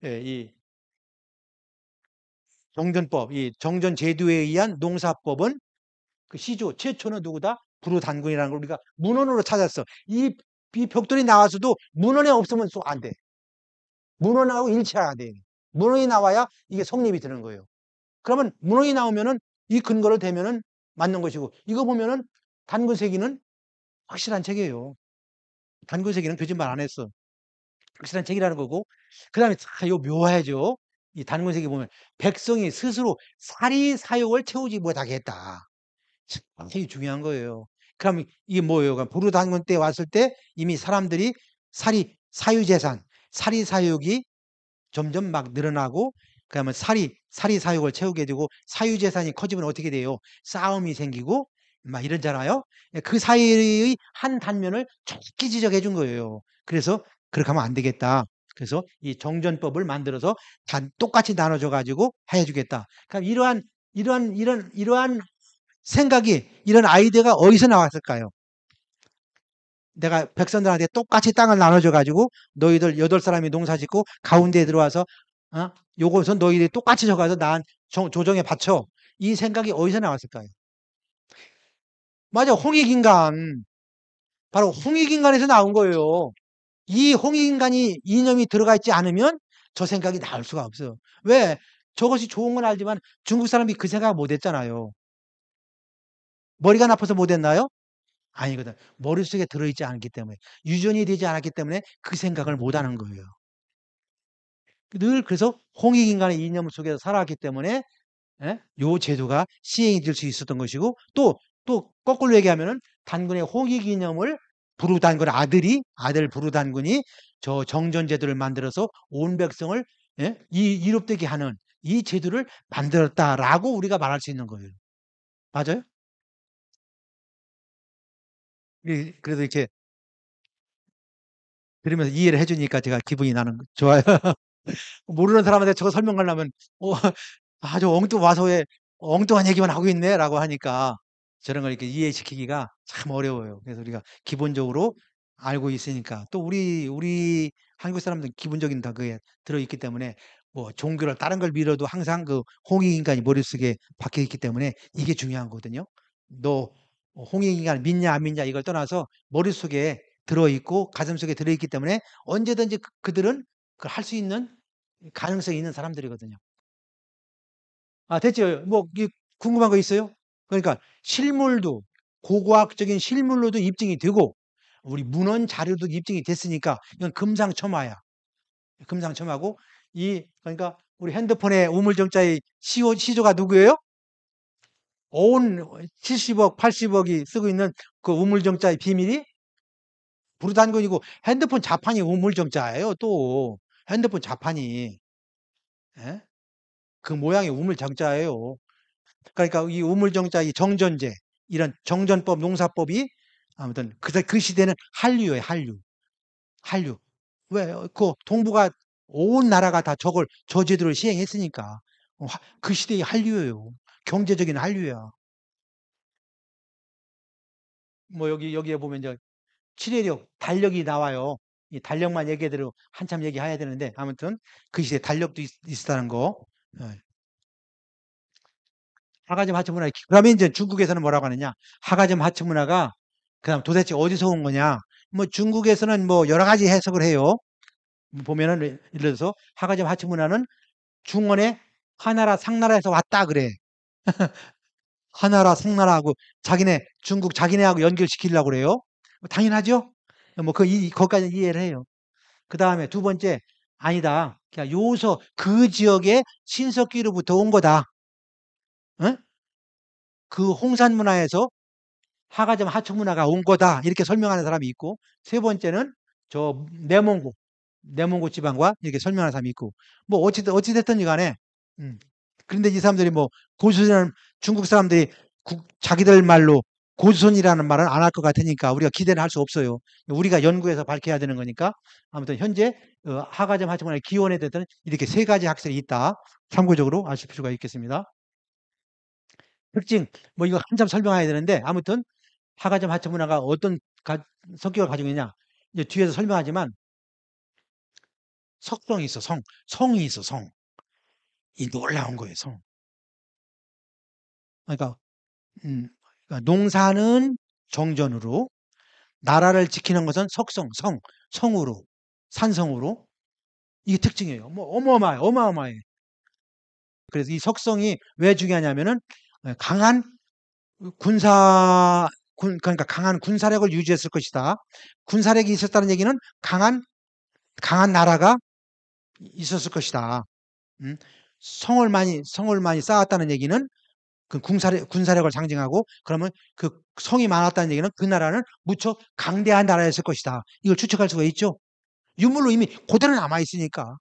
예, 이 정전법, 이 정전제도에 의한 농사법은 그 시조 최초는 누구다? 부르단군이라는 걸 우리가 문헌으로 찾았어. 이 벽돌이 나와서도 문헌에 없으면 또 안 돼. 문헌하고 일치해야 돼. 문헌이 나와야 이게 성립이 되는 거예요. 그러면 문헌이 나오면은 이 근거를 대면은 맞는 것이고 이거 보면은 단군세기는 확실한 책이에요. 단군세기는 거짓말 안 했어. 확실한 책이라는 거고 그다음에 요 묘하죠. 이 단군세기 보면 백성이 스스로 사리 사욕을 채우지 못하게 했다. 되게 중요한 거예요. 그럼 이게 뭐예요? 그럼 부르단군 때 왔을 때 이미 사람들이 사유재산, 사리 사욕이 점점 막 늘어나고 그러면 사리 사욕을 채우게 되고 사유재산이 커지면 어떻게 돼요? 싸움이 생기고 막 이러잖아요. 그 사이의 한 단면을 정확히 지적해 준 거예요. 그래서 그렇게 하면 안 되겠다. 그래서 이 정전법을 만들어서 똑같이 나눠줘 가지고 해주겠다. 그럼 이러한 생각이 이런 아이디어가 어디서 나왔을까요? 내가 백성들한테 똑같이 땅을 나눠줘 가지고 너희들 8사람이 농사 짓고 가운데에 들어와서 요것은 너희들이 똑같이 져가서 난 조정에 바쳐. 이 생각이 어디서 나왔을까요? 맞아, 홍익인간. 바로 홍익인간에서 나온 거예요. 이 홍익인간이 이념이 들어가 있지 않으면 저 생각이 나올 수가 없어요. 왜? 저것이 좋은 건 알지만 중국 사람이 그 생각 못 했잖아요. 머리가 나빠서 못 했나요? 아니거든. 머릿속에 들어있지 않기 때문에 유전이 되지 않았기 때문에 그 생각을 못 하는 거예요. 늘 그래서 홍익인간의 이념 속에서 살아왔기 때문에 예? 요 제도가 시행이 될 수 있었던 것이고 또 거꾸로 얘기하면은 단군의 홍익 이념을 부르단군 아들 부르단군이 저 정전 제도를 만들어서 온 백성을 예? 이롭되게 하는 이 제도를 만들었다라고 우리가 말할 수 있는 거예요. 맞아요? 그래도 이렇게 들으면서 이해를 해주니까 제가 기분이 나는 좋아요. 모르는 사람한테 저거 설명하려면 아주 와서 왜 엉뚱한 얘기만 하고 있네라고 하니까 저런 걸 이렇게 이해시키기가 참 어려워요. 그래서 우리가 기본적으로 알고 있으니까 또 우리 한국 사람들은 기본적인 다 그게 들어있기 때문에 뭐 종교를 다른 걸 믿어도 항상 그 홍익인간이 머릿속에 박혀 있기 때문에 이게 중요한 거거든요. 너 홍익인간 믿냐 안 믿냐 이걸 떠나서 머릿속에 들어있고 가슴속에 들어있기 때문에 언제든지 그들은 그걸 할 수 있는 가능성이 있는 사람들이거든요. 됐죠. 뭐 궁금한 거 있어요? 그러니까 실물도 고고학적인 실물로도 입증이 되고 우리 문헌 자료도 입증이 됐으니까 이건 금상첨화야. 금상첨화고 그러니까 우리 핸드폰에 우물정자의 시조가 누구예요? 온 70억, 80억이 쓰고 있는 그 우물정자의 비밀이 부르단군이고 핸드폰 자판이 우물정자예요. 또 핸드폰 자판이 예? 그 모양이 우물정자예요. 그러니까 이 우물정자, 이 정전제, 이런 정전법, 농사법이 아무튼 그 시대는 한류예요, 한류. 한류. 왜? 그 동북아 온 나라가 다 저 제도를 시행했으니까. 그 시대의 한류예요. 경제적인 한류야. 뭐 여기에 보면 이제 치료력, 달력이 나와요. 이 달력만 얘기해도 한참 얘기해야 되는데 아무튼 그 시대 달력도 있었다는 거. 예. 하가점 하청 문화. 그러면 이제 중국에서는 뭐라고 하느냐? 하가점 하청 문화가 그다음 도대체 어디서 온 거냐? 뭐 중국에서는 뭐 여러 가지 해석을 해요. 보면은 예를 들어서 하가점 하청 문화는 중원의 하나라 상나라에서 왔다 그래. 하나라 송나라하고 자기네 중국 자기네하고 연결시키려고 그래요. 당연하죠. 거기까지 이해를 해요. 그 다음에 두 번째, 아니다. 그냥 요서 그 지역의 신석기로부터 온 거다. 어? 그 홍산 문화에서 하가점 하청 문화가 온 거다. 이렇게 설명하는 사람이 있고, 세 번째는 저 내몽고 지방과 이렇게 설명하는 사람이 있고, 뭐 어찌됐든 간에, 음. 그런데 이 사람들이 뭐 고수는 중국 사람들이 자기들 말로 고수손이라는 말은 안 할 것 같으니까 우리가 기대는 할 수 없어요. 우리가 연구해서 밝혀야 되는 거니까. 아무튼 현재 하가점 하청문화의 기원에 대해서는 이렇게 세 가지 학설이 있다. 참고적으로 아실 필요가 있겠습니다. 특징, 뭐 이거 한참 설명해야 되는데, 아무튼 하가점 하청문화가 어떤 성격을 가지고 있냐, 이제 뒤에서 설명하지만 석성이 있어. 성이 있어. 이 놀라운 거예요. 그러니까, 음, 그러니까 농사는 정전으로, 나라를 지키는 것은 성으로, 산성으로. 이게 특징이에요. 뭐 어마어마해. 그래서 이 석성이 왜 중요하냐면은 강한 그러니까 강한 군사력을 유지했을 것이다. 군사력이 있었다는 얘기는 강한 나라가 있었을 것이다. 음? 성을 많이 쌓았다는 얘기는 그 군사력을 상징하고, 그러면 그 성이 많았다는 얘기는 그 나라는 무척 강대한 나라였을 것이다. 이걸 추측할 수가 있죠. 유물로 이미 그대로 남아 있으니까.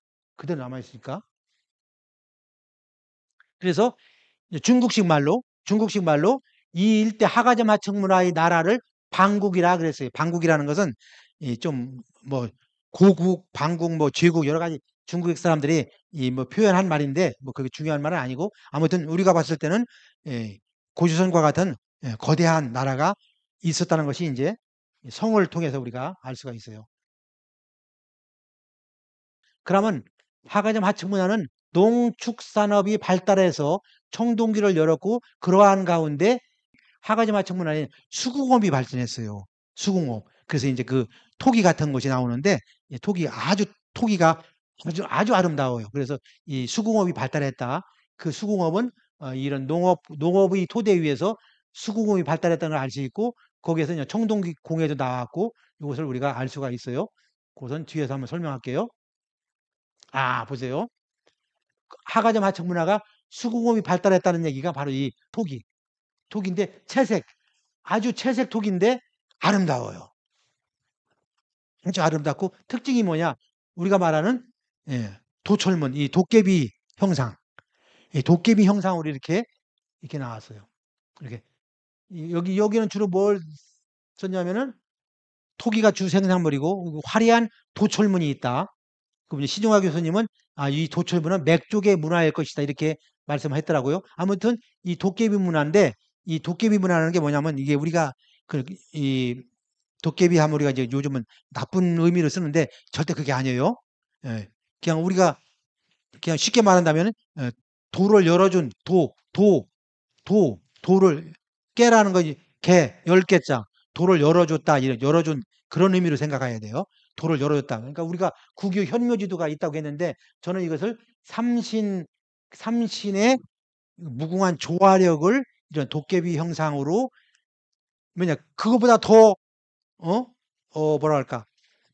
그래서 중국식 말로 이 일대 하가점 하청문화의 나라를 방국이라 그랬어요. 방국이라는 것은 좀 뭐 고국, 방국, 뭐 제국 여러 가지 중국 사람들이 뭐 표현한 말인데, 뭐 그게 중요한 말은 아니고, 아무튼 우리가 봤을 때는 예, 고조선과 같은 거대한 나라가 있었다는 것이 이제 성을 통해서 우리가 알 수가 있어요. 그러면 하가점 하청문화는 농축산업이 발달해서 청동기를 열었고, 그러한 가운데 하가점 하청문화에 수공업이 발전했어요. 수공업. 그래서 이제 그 토기 같은 것이 나오는데, 토기가 아주 아름다워요. 그래서 이 수공업이 발달했다. 그 수공업은 이런 농업의 토대 위에서 수공업이 발달했다는 걸 알 수 있고, 거기에서 이제 청동기 공예도 나왔고, 이것을 우리가 알 수가 있어요. 그것은 뒤에서 한번 설명할게요. 보세요. 하가점 하청문화가 수공업이 발달했다는 얘기가 바로 이 토기인데, 아주 채색 토기인데 아름다워요. 아주 아름답고, 특징이 뭐냐? 우리가 말하는 도철문, 이 도깨비 형상, 이 도깨비 형상으로 이렇게 나왔어요. 이렇게 여기는 주로 뭘 썼냐면은 토기가 주 생산물이고 화려한 도철문이 있다. 그럼 시종화 교수님은 이 도철문은 맥족의 문화일 것이다, 이렇게 말씀했더라고요. 아무튼 이 도깨비 문화인데, 이 도깨비 문화라는 게 뭐냐면, 이게 우리가 이 도깨비 하면 우리가 이제 요즘은 나쁜 의미로 쓰는데 절대 그게 아니에요. 예. 그냥 쉽게 말한다면 도를 열어준 도를 깨라는 거지. 열 개자 도를 열어줬다, 이런 열어준 그런 의미로 생각해야 돼요. 도를 열어줬다. 그러니까 우리가 국유 현묘지도가 있다고 했는데, 저는 이것을 삼신의 무궁한 조화력을 이런 도깨비 형상으로, 그거보다 더 뭐랄까,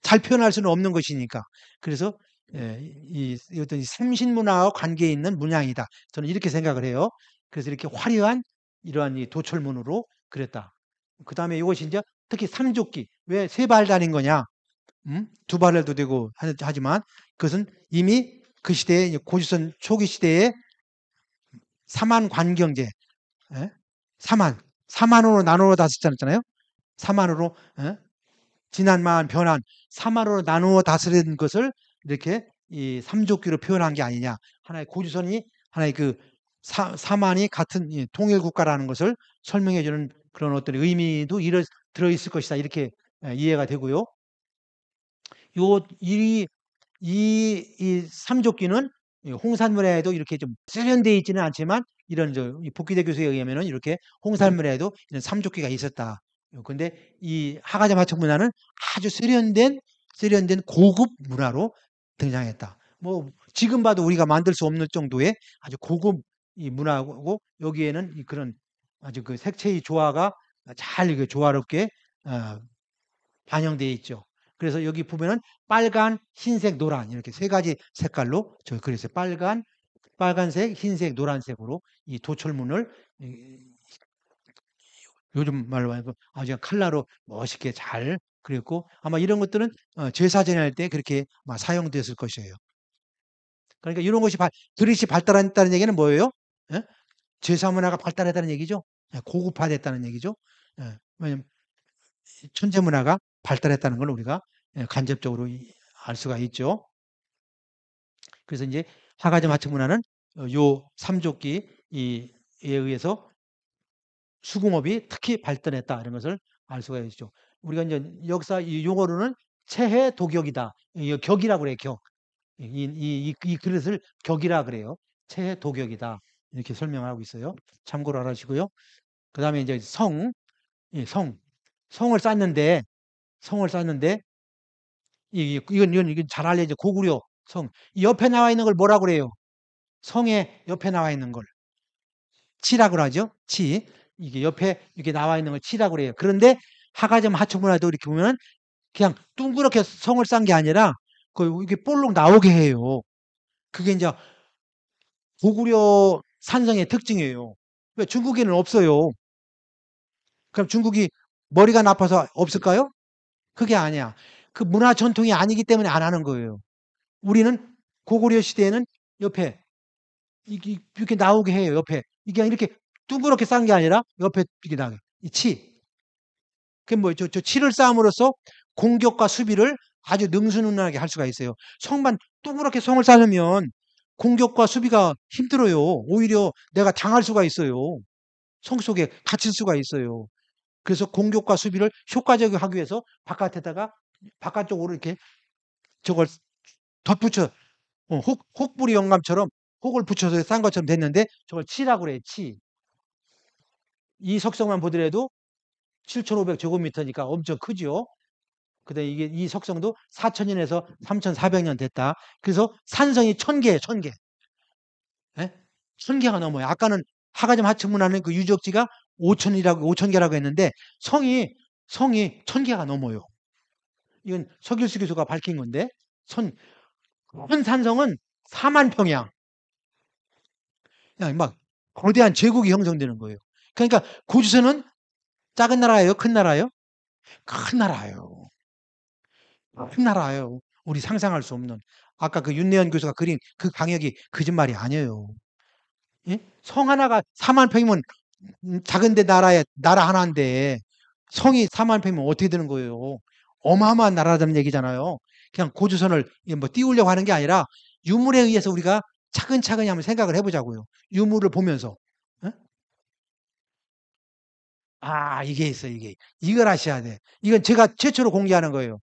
잘 표현할 수는 없는 것이니까. 그래서 이 어떤 삼신문화와 관계 있는 문양이다, 저는 이렇게 생각을 해요. 그래서 이렇게 화려한 이러한 이 도철문으로 그랬다. 그 다음에 이것이 이제 특히 삼조끼, 왜 세 발 달인 거냐? 두 발도 되고 하지만, 그것은 이미 그 시대에, 고조선 초기 시대에 사만 관경제, 예? 사만으로 나누어 다스렸잖아요. 사만으로, 진한 변한 사만으로 나누어 다스린 것을 이렇게 이 삼조끼로 표현한 게 아니냐. 하나의 고조선이, 하나의 그 사만이 같은 통일 국가라는 것을 설명해 주는 그런 어떤 의미도 들어 있을 것이다, 이렇게 이해가 되고요. 이 삼조끼는 홍산문화에도 이렇게 좀 세련되어 있지는 않지만, 이런 복기대 교수에 의하면은 이렇게 홍산문화에도 이런 삼조끼가 있었다. 근데 이 하가점 하청 문화는 아주 세련된 고급 문화로 등장했다. 뭐 지금 봐도 우리가 만들 수 없는 정도의 아주 고급 이 문화고, 여기에는 그런 아주 그 색채의 조화가 잘 이렇게 조화롭게 반영되어 있죠. 그래서 여기 보면은 빨간, 흰색, 노란 이렇게 세 가지 색깔로 저 그래서 빨간색, 흰색, 노란색으로 이 도철문을 요즘 말로 해서 아주 칼라로 멋있게 잘 그렸고 아마 이런 것들은 제사 지낼 때 그렇게 아마 사용됐을 것이에요. 그러니까 이런 것이 그릇이 발달했다는 얘기는 뭐예요? 예? 제사 문화가 발달했다는 얘기죠. 예, 고급화됐다는 얘기죠. 예, 왜냐면 천재 문화가 발달했다는 걸 우리가 간접적으로 알 수가 있죠. 그래서 이제 하가점 하층 문화는 요 삼조기에 의해서 수공업이 특히 발달했다 이런 것을 알 수가 있죠. 우리가 이제 역사 이 용어로는 체해 도격이다. 이 격이라고 그래요. 격. 이 그릇을 격이라 그래요. 체해 도격이다. 이렇게 설명하고 있어요. 참고로 알아주시고요. 그다음에 이제 성을 쌓는데 이건 잘 알려져 고구려 성. 이 옆에 나와 있는 걸 뭐라고 그래요? 성의 옆에 나와 있는 걸 치라고 하죠. 치. 이게 옆에 이렇게 나와 있는 걸 치라고 그래요. 그런데 하가점 하천문화도 이렇게 보면 그냥 둥그렇게 성을 쌓은 게 아니라 이게 볼록 나오게 해요. 그게 이제 고구려 산성의 특징이에요. 왜 중국에는 없어요. 그럼 중국이 머리가 나빠서 없을까요? 그게 아니야. 그 문화 전통이 아니기 때문에 안 하는 거예요. 우리는 고구려 시대에는 옆에 이렇게 나오게 해요. 옆에 이게 이렇게 둥그렇게 쌓은 게 아니라 옆에 이렇게 나게 이 치. 그 뭐 저 치를 쌓음으로써 공격과 수비를 아주 능수능란하게 할 수가 있어요. 성만 둥그렇게 성을 쌓으면 공격과 수비가 힘들어요. 오히려 내가 당할 수가 있어요. 성 속에 갇힐 수가 있어요. 그래서 공격과 수비를 효과적이게 하기 위해서 바깥쪽으로 이렇게 저걸 덧붙여 혹부리 영감처럼 혹을 붙여서 싼 것처럼 됐는데 저걸 치라고 그래. 치. 이 석성만 보더라도 7,500제곱미터니까 엄청 크죠. 그다음에 이게 이 석성도 4,000년에서 3,400년 됐다. 그래서 산성이 1,000개예요. 1,000개. 예? 1,000개가 넘어요. 아까는 하가점 하층문화는 그 유적지가 5,000개라고 했는데 성이 1,000개가 넘어요. 이건 서길수 교수가 밝힌 건데 큰 산성은 4만 평이야. 그냥 막 거대한 제국이 형성되는 거예요. 그러니까 고주선은 작은 나라예요? 큰 나라예요? 큰 나라예요. 큰 나라예요. 우리 상상할 수 없는. 아까 그 윤내현 교수가 그린 그 강역이 거짓말이 아니에요. 예? 성 하나가 4만 평이면 작은데 나라 하나인데 성이 4만 평이면 어떻게 되는 거예요? 어마어마한 나라라는 얘기잖아요. 그냥 고주선을 뭐 띄우려고 하는 게 아니라 유물에 의해서 우리가 차근차근히 한번 생각을 해보자고요. 유물을 보면서. 어? 아, 이게 있어, 이게. 이걸 아셔야 돼. 이건 제가 최초로 공개하는 거예요.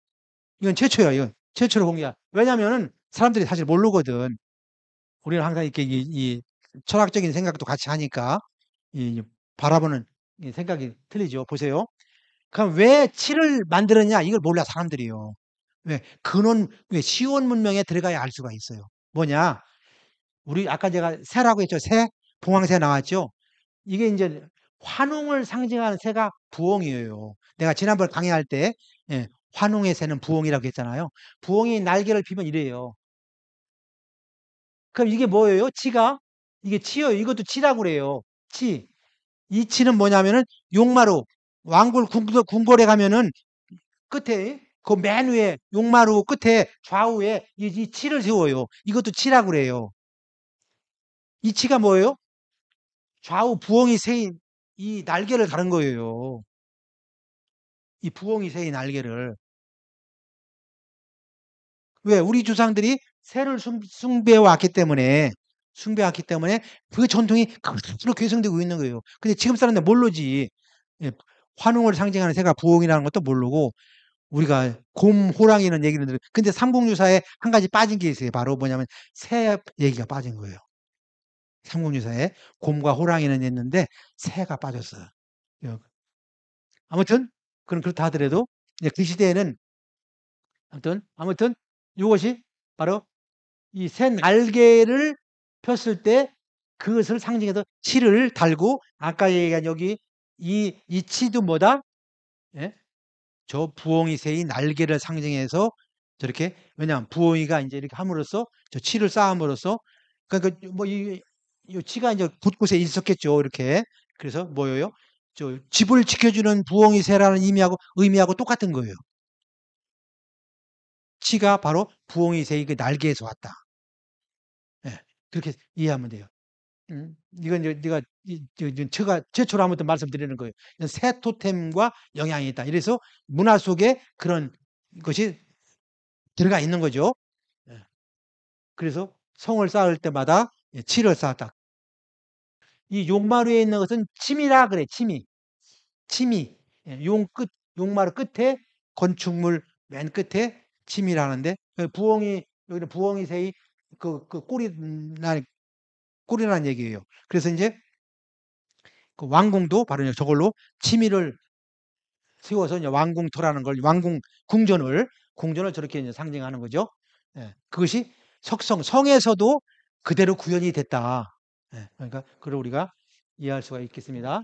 이건 최초야, 이건. 최초로 공개야. 왜냐면은 사람들이 사실 모르거든. 우리는 항상 이렇게 이 철학적인 생각도 같이 하니까 이 바라보는 이 생각이 틀리죠. 보세요. 그럼 왜 치를 만들었냐? 이걸 몰라, 사람들이요. 왜 시온 문명에 들어가야 알 수가 있어요. 뭐냐? 우리 아까 제가 새라고 했죠. 새, 봉황새 나왔죠. 이게 이제 환웅을 상징하는 새가 부엉이에요. 내가 지난번 강의할 때 예, 환웅의 새는 부엉이라고 했잖아요. 부엉이 날개를 피면 이래요. 그럼 이게 뭐예요? 치가? 이게 치예요. 이것도 치라고 그래요. 치. 이 치는 뭐냐면은 용마루 왕골 궁궐에 가면은 끝에 그 맨 위에 용마루 끝에 좌우에 이 치를 세워요. 이것도 치라고 그래요. 이 치가 뭐예요? 좌우 부엉이 새인 이 날개를 다른 거예요. 이 부엉이 새의 날개를. 왜? 우리 조상들이 새를 숭배해왔기 때문에 그 전통이 그대로 계승되고 있는 거예요. 근데 지금 사람들 모르지. 예, 환웅을 상징하는 새가 부엉이라는 것도 모르고 우리가 곰, 호랑이는 얘기는 들어요. 근데 삼국유사에 한 가지 빠진 게 있어요. 바로 뭐냐면 새 얘기가 빠진 거예요. 삼국유사에 곰과 호랑이는 있는데 새가 빠졌어요. 예. 아무튼 그럼 그렇다 하더라도 이제 그 시대에는 아무튼 이것이 바로 이 새 날개를 폈을 때 그것을 상징해서 치를 달고 아까 얘기한 여기 이 치도 뭐다? 예? 저 부엉이 새의 날개를 상징해서 저렇게 왜냐하면 부엉이가 이제 이렇게 함으로써 저 치를 쌓음으로써 그러니까 뭐이 치가 이제 곳곳에 있었겠죠. 이렇게 그래서 뭐예요? 저 집을 지켜주는 부엉이 새라는 의미하고 똑같은 거예요. 치가 바로 부엉이 새의 그 날개에서 왔다. 예, 그렇게 이해하면 돼요. 이건 이제 내가 제가 최초로 한번 더 말씀드리는 거예요. 새 토템과 영향이 있다. 이래서 문화 속에 그런 것이 들어가 있는 거죠. 예. 그래서 성을 쌓을 때마다 치를 쌓았다. 이 용마루에 있는 것은 침이라 그래. 침이. 예, 용마루 끝에 건축물 맨 끝에 침이라는데 그 여기는 부엉이 새의 그 꼬리라는 얘기예요. 그래서 이제 그 왕궁도 바로 저걸로 치미를 세워서 이제 왕궁터라는 걸 궁전을 저렇게 이제 상징하는 거죠. 예, 그것이 성에서도 그대로 구현이 됐다. 예, 그러니까 그걸 우리가 이해할 수가 있겠습니다.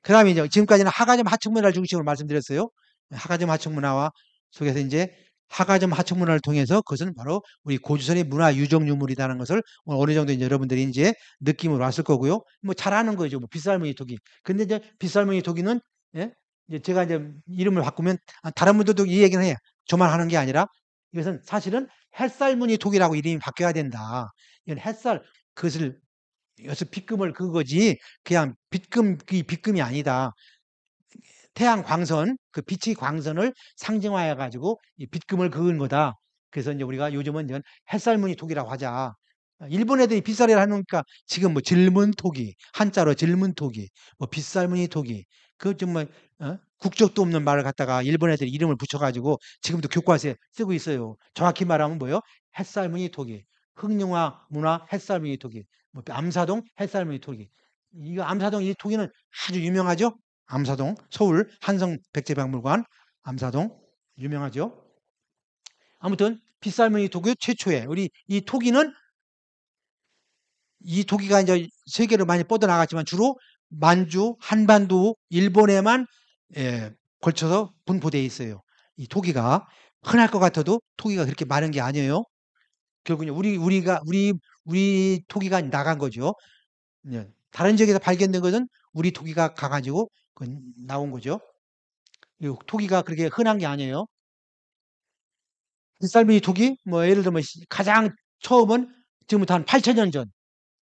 그다음에 이제 지금까지는 하가점 하층문화를 중심으로 말씀드렸어요. 하가점 하층문화와 속에서 이제 하가점 하층문화를 통해서 그것은 바로 우리 고조선의 문화 유적 유물이라는 것을 어느 정도 이제 여러분들이 이제 느낌으로 왔을 거고요. 뭐 잘 아는 거죠. 뭐 빗살무늬 토기. 근데 이제 빗살무늬 토기는 예? 이제 제가 이제 이름을 바꾸면 다른 분들도 이 얘기는 해요. 저만 하는 게 아니라 이것은 사실은 햇살무늬 토기라고 이름이 바뀌어야 된다. 이건 햇살 그것을 여기서 빗금을 그거지 그냥 빗금이 아니다. 태양 광선 그 빛의 광선을 상징화해 가지고 이 빗금을 그은 거다. 그래서 이제 우리가 요즘은 이건 햇살무늬 토기라고 하자. 일본 애들이 빗살이라 하니까 지금 뭐 질문토기 한자로 질문토기 뭐 빗살무늬 토기 그 정말 국적도 없는 말을 갖다가 일본 애들이 이름을 붙여가지고 지금도 교과서에 쓰고 있어요. 정확히 말하면 뭐요? 햇살무늬 토기 흑룡화 문화 햇살무늬 토기 뭐 암사동 햇살무늬 토기 이거 암사동 이 토기는 아주 유명하죠. 암사동 서울 한성 백제박물관 암사동 유명하죠. 아무튼 빗살무늬 토기 최초에 우리 이 토기가 이제 세계로 많이 뻗어나갔지만 주로 만주, 한반도, 일본에만 걸쳐서 분포되어 있어요. 이 토기가 흔할 것 같아도 토기가 그렇게 많은 게 아니에요. 결국 우리 토기가 나간 거죠. 다른 지역에서 발견된 것은 우리 토기가 가가지고 나온 거죠. 이 토기가 그렇게 흔한 게 아니에요. 빗살무늬 토기, 뭐 예를 들면 가장 처음은 지금부터 한 8,000년 전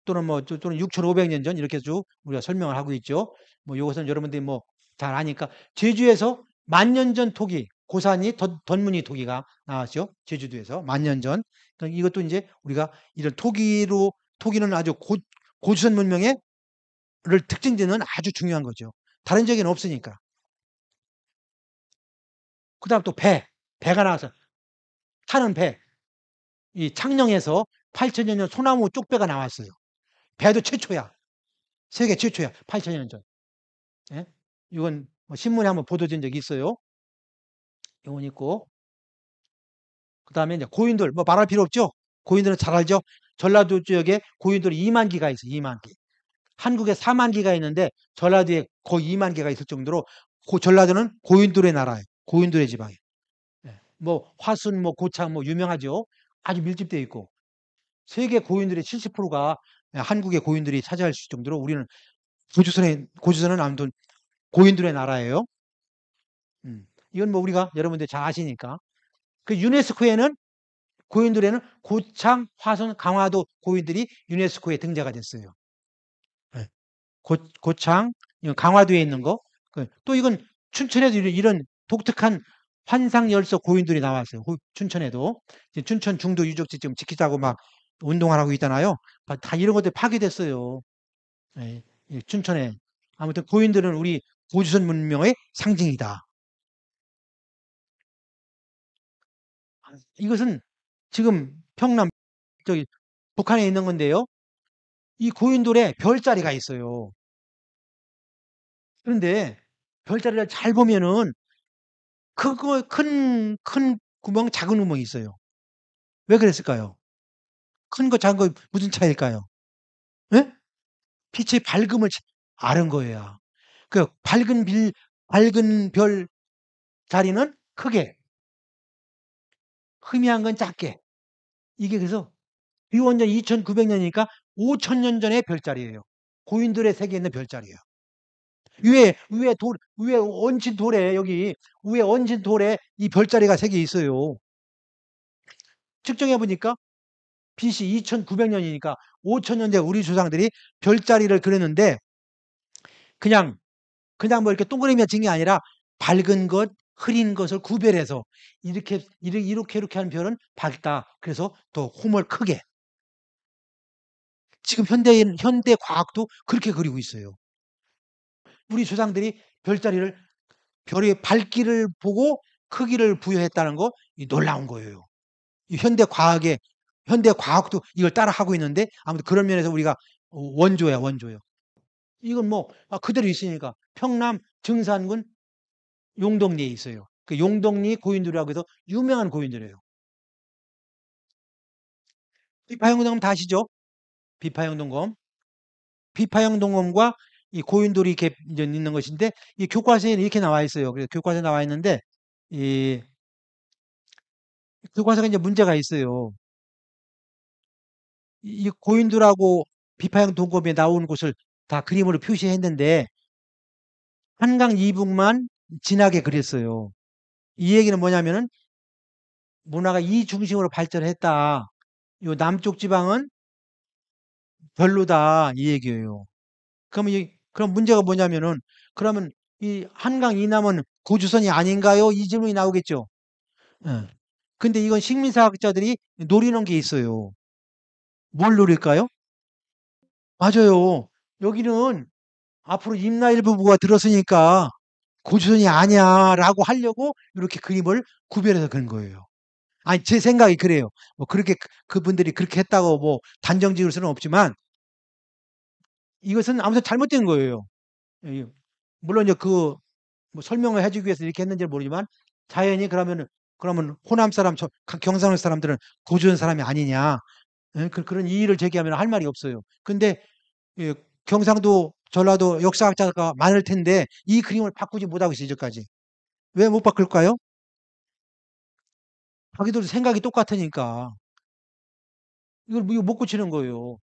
또는 또는 6,500년 전 이렇게 쭉 우리가 설명을 하고 있죠. 뭐 이것은 여러분들이 뭐 잘 아니까 제주에서 10,000년 전 토기 고산이 덧무늬 토기가 나왔죠. 제주도에서 10,000년 전. 그러니까 이것도 이제 우리가 이런 토기는 아주 고조선 문명의 특징되는 아주 중요한 거죠. 다른 지역에는 없으니까. 그다음 또 배가 나와서 타는 배. 이 창녕에서 8,000여 년 소나무 쪽배가 나왔어요. 배도 최초야. 세계 최초야. 8,000여 년 전. 예? 이건 뭐 신문에 한번 보도된 적이 있어요. 이건 있고. 그다음에 이제 고인돌 뭐 말할 필요 없죠. 고인돌은 잘 알죠. 전라도 지역에 고인돌이 2만 기가 있어요. 2만 기. 한국에 4만 기가 있는데 전라도에 거의 2만 개가 있을 정도로 전라도는 고인돌의 나라예요. 고인돌의 지방이에요. 예. 뭐 화순 뭐 고창 뭐 유명하죠. 아주 밀집되어 있고 세계 고인들의 70%가 한국의 고인들이 차지할 수 있을 정도로 우리는 고조선은 아무튼 고인들의 나라예요. 이건 뭐 우리가 여러분들 잘 아시니까. 그 유네스코에는 고인들에는 고창, 화순, 강화도 고인들이 유네스코에 등재가 됐어요. 예. 고창, 강화도에 있는 거. 또 이건 춘천에도 이런 독특한 환상열석 고인돌이 나왔어요. 춘천에도. 춘천 중도 유적지 지금 지키자고 막 운동하라고 있잖아요. 다 이런 것들 파괴됐어요. 예, 춘천에. 아무튼 고인들은 우리 고조선 문명의 상징이다. 이것은 지금 평남 저기 북한에 있는 건데요. 이 고인돌에 별자리가 있어요. 그런데 별자리를 잘 보면은 그거 큰 구멍, 작은 구멍이 있어요. 왜 그랬을까요? 큰 거 작은 거 무슨 차이일까요? 예? 빛의 밝음을 아는 거예요. 그 밝은 별 자리는 크게, 희미한 건 작게. 이게 그래서 비원전 2,900년이니까 5,000년 전의 별자리예요. 고인들의 세계에 있는 별자리예요. 위에 얹힌 돌에, 여기 위에 얹힌 돌에 이 별자리가 세 개 있어요. 측정해 보니까 BC 2,900년이니까 5,000년 전 우리 조상들이 별자리를 그렸는데, 그냥 뭐 이렇게 동그라미가 진 게 아니라 밝은 것, 흐린 것을 구별해서 이렇게 하는 별은 밝다. 그래서 더 홈을 크게. 지금 현대 과학도 그렇게 그리고 있어요. 우리 조상들이 별자리를, 별의 밝기를 보고 크기를 부여했다는 거, 놀라운 거예요. 이 현대 과학도 이걸 따라하고 있는데, 아무튼 그런 면에서 우리가 원조야, 원조요. 이건 뭐 그대로 있으니까 평남 증산군 용동리에 있어요. 그 용동리 고인돌이라고 해서 유명한 고인돌이에요. 비파형 동검 다 아시죠? 비파형 동검. 비파형 동검과 이 고인돌이 이렇게 이제 있는 것인데, 이 교과서에 이렇게 나와 있어요. 그래서 교과서에 나와 있는데, 이 교과서가 이제 문제가 있어요. 이 고인돌하고 비파형 동검에 나온 곳을 다 그림으로 표시했는데, 한강 이북만 진하게 그렸어요. 이 얘기는 뭐냐면은 문화가 이 중심으로 발전했다. 요 남쪽 지방은 별로다, 이 얘기예요. 그럼 문제가 뭐냐면은, 그러면 이 한강 이남은 고주선이 아닌가요? 이 질문이 나오겠죠. 예. 근데 이건 식민사학자들이 노리는 게 있어요. 뭘 노릴까요? 맞아요. 여기는 앞으로 임나일부부가 들었으니까 고주선이 아니야라고 하려고 이렇게 그림을 구별해서 그런 거예요. 아니, 제 생각이 그래요. 뭐 그렇게 그분들이 그렇게 했다고 뭐 단정 지을 수는 없지만, 이것은 아무튼 잘못된 거예요. 예. 물론 이제 뭐 설명을 해주기 위해서 이렇게 했는지 모르지만, 자연히 그러면 호남 사람, 경상도 사람들은 고주원 사람이 아니냐, 예? 그런 이의를 제기하면 할 말이 없어요. 근데 예, 경상도, 전라도 역사학자가 많을 텐데 이 그림을 바꾸지 못하고 있어요, 이제까지. 왜 못 바꿀까요? 자기들 생각이 똑같으니까 이거 못 고치는 거예요.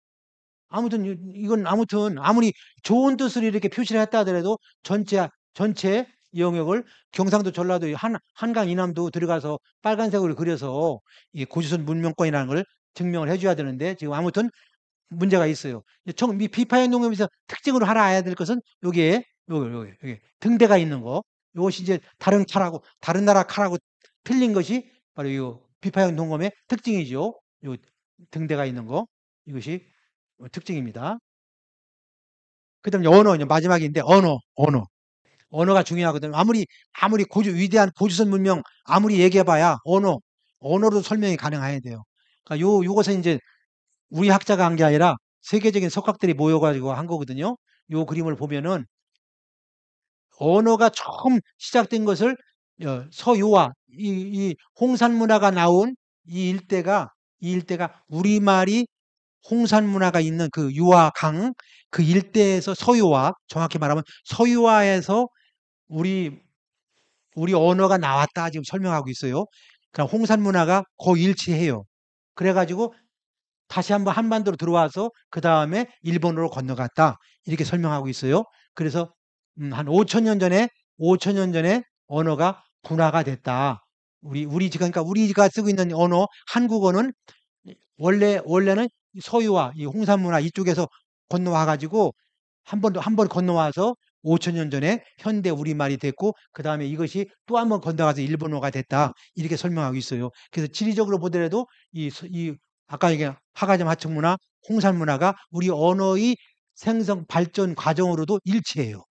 아무튼 이건 아무튼 아무리 좋은 뜻으로 이렇게 표시를 했다 하더라도 전체 영역을 경상도, 전라도, 한강 이남도 들어가서 빨간색으로 그려서 이 고조선 문명권이라는 걸 증명을 해줘야 되는데, 지금 아무튼 문제가 있어요. 비파현 농업에서 특징으로 하나 알아야 될 것은 여기에 여기 등대가 있는 거. 이것이 이제 다른 나라 칼하고 틀린 것이 바로 이 비파현 농업의 특징이죠. 요 등대가 있는 거, 이것이 특징입니다. 그다음에 언어, 이제 마지막인데, 언어가 중요하거든요. 아무리 위대한 고주선 문명 아무리 얘기해봐야 언어로 설명이 가능해야 돼요. 그러니까 요것은 이제 우리 학자가 한 게 아니라 세계적인 석학들이 모여가지고 한 거거든요. 요 그림을 보면은 언어가 처음 시작된 것을, 서유화, 이 홍산 문화가 나온 이 일대가 우리말이 홍산 문화가 있는 그 유화강, 그 일대에서 서유화, 정확히 말하면 서유화에서 우리 언어가 나왔다, 지금 설명하고 있어요. 그럼 홍산 문화가 거의 일치해요. 그래가지고 다시 한번 한반도로 들어와서 그 다음에 일본으로 건너갔다, 이렇게 설명하고 있어요. 그래서 한 5천 년 전에 언어가 분화가 됐다. 그러니까 우리가 쓰고 있는 언어 한국어는 원래는 서유화, 이 홍산문화 이쪽에서 건너와 가지고 한 번 건너와서 5천 년 전에 현대 우리말이 됐고, 그 다음에 이것이 또 한 번 건너가서 일본어가 됐다, 이렇게 설명하고 있어요. 그래서 지리적으로 보더라도 이 아까 얘기한 화가점 하층문화, 홍산문화가 우리 언어의 생성 발전 과정으로도 일치해요.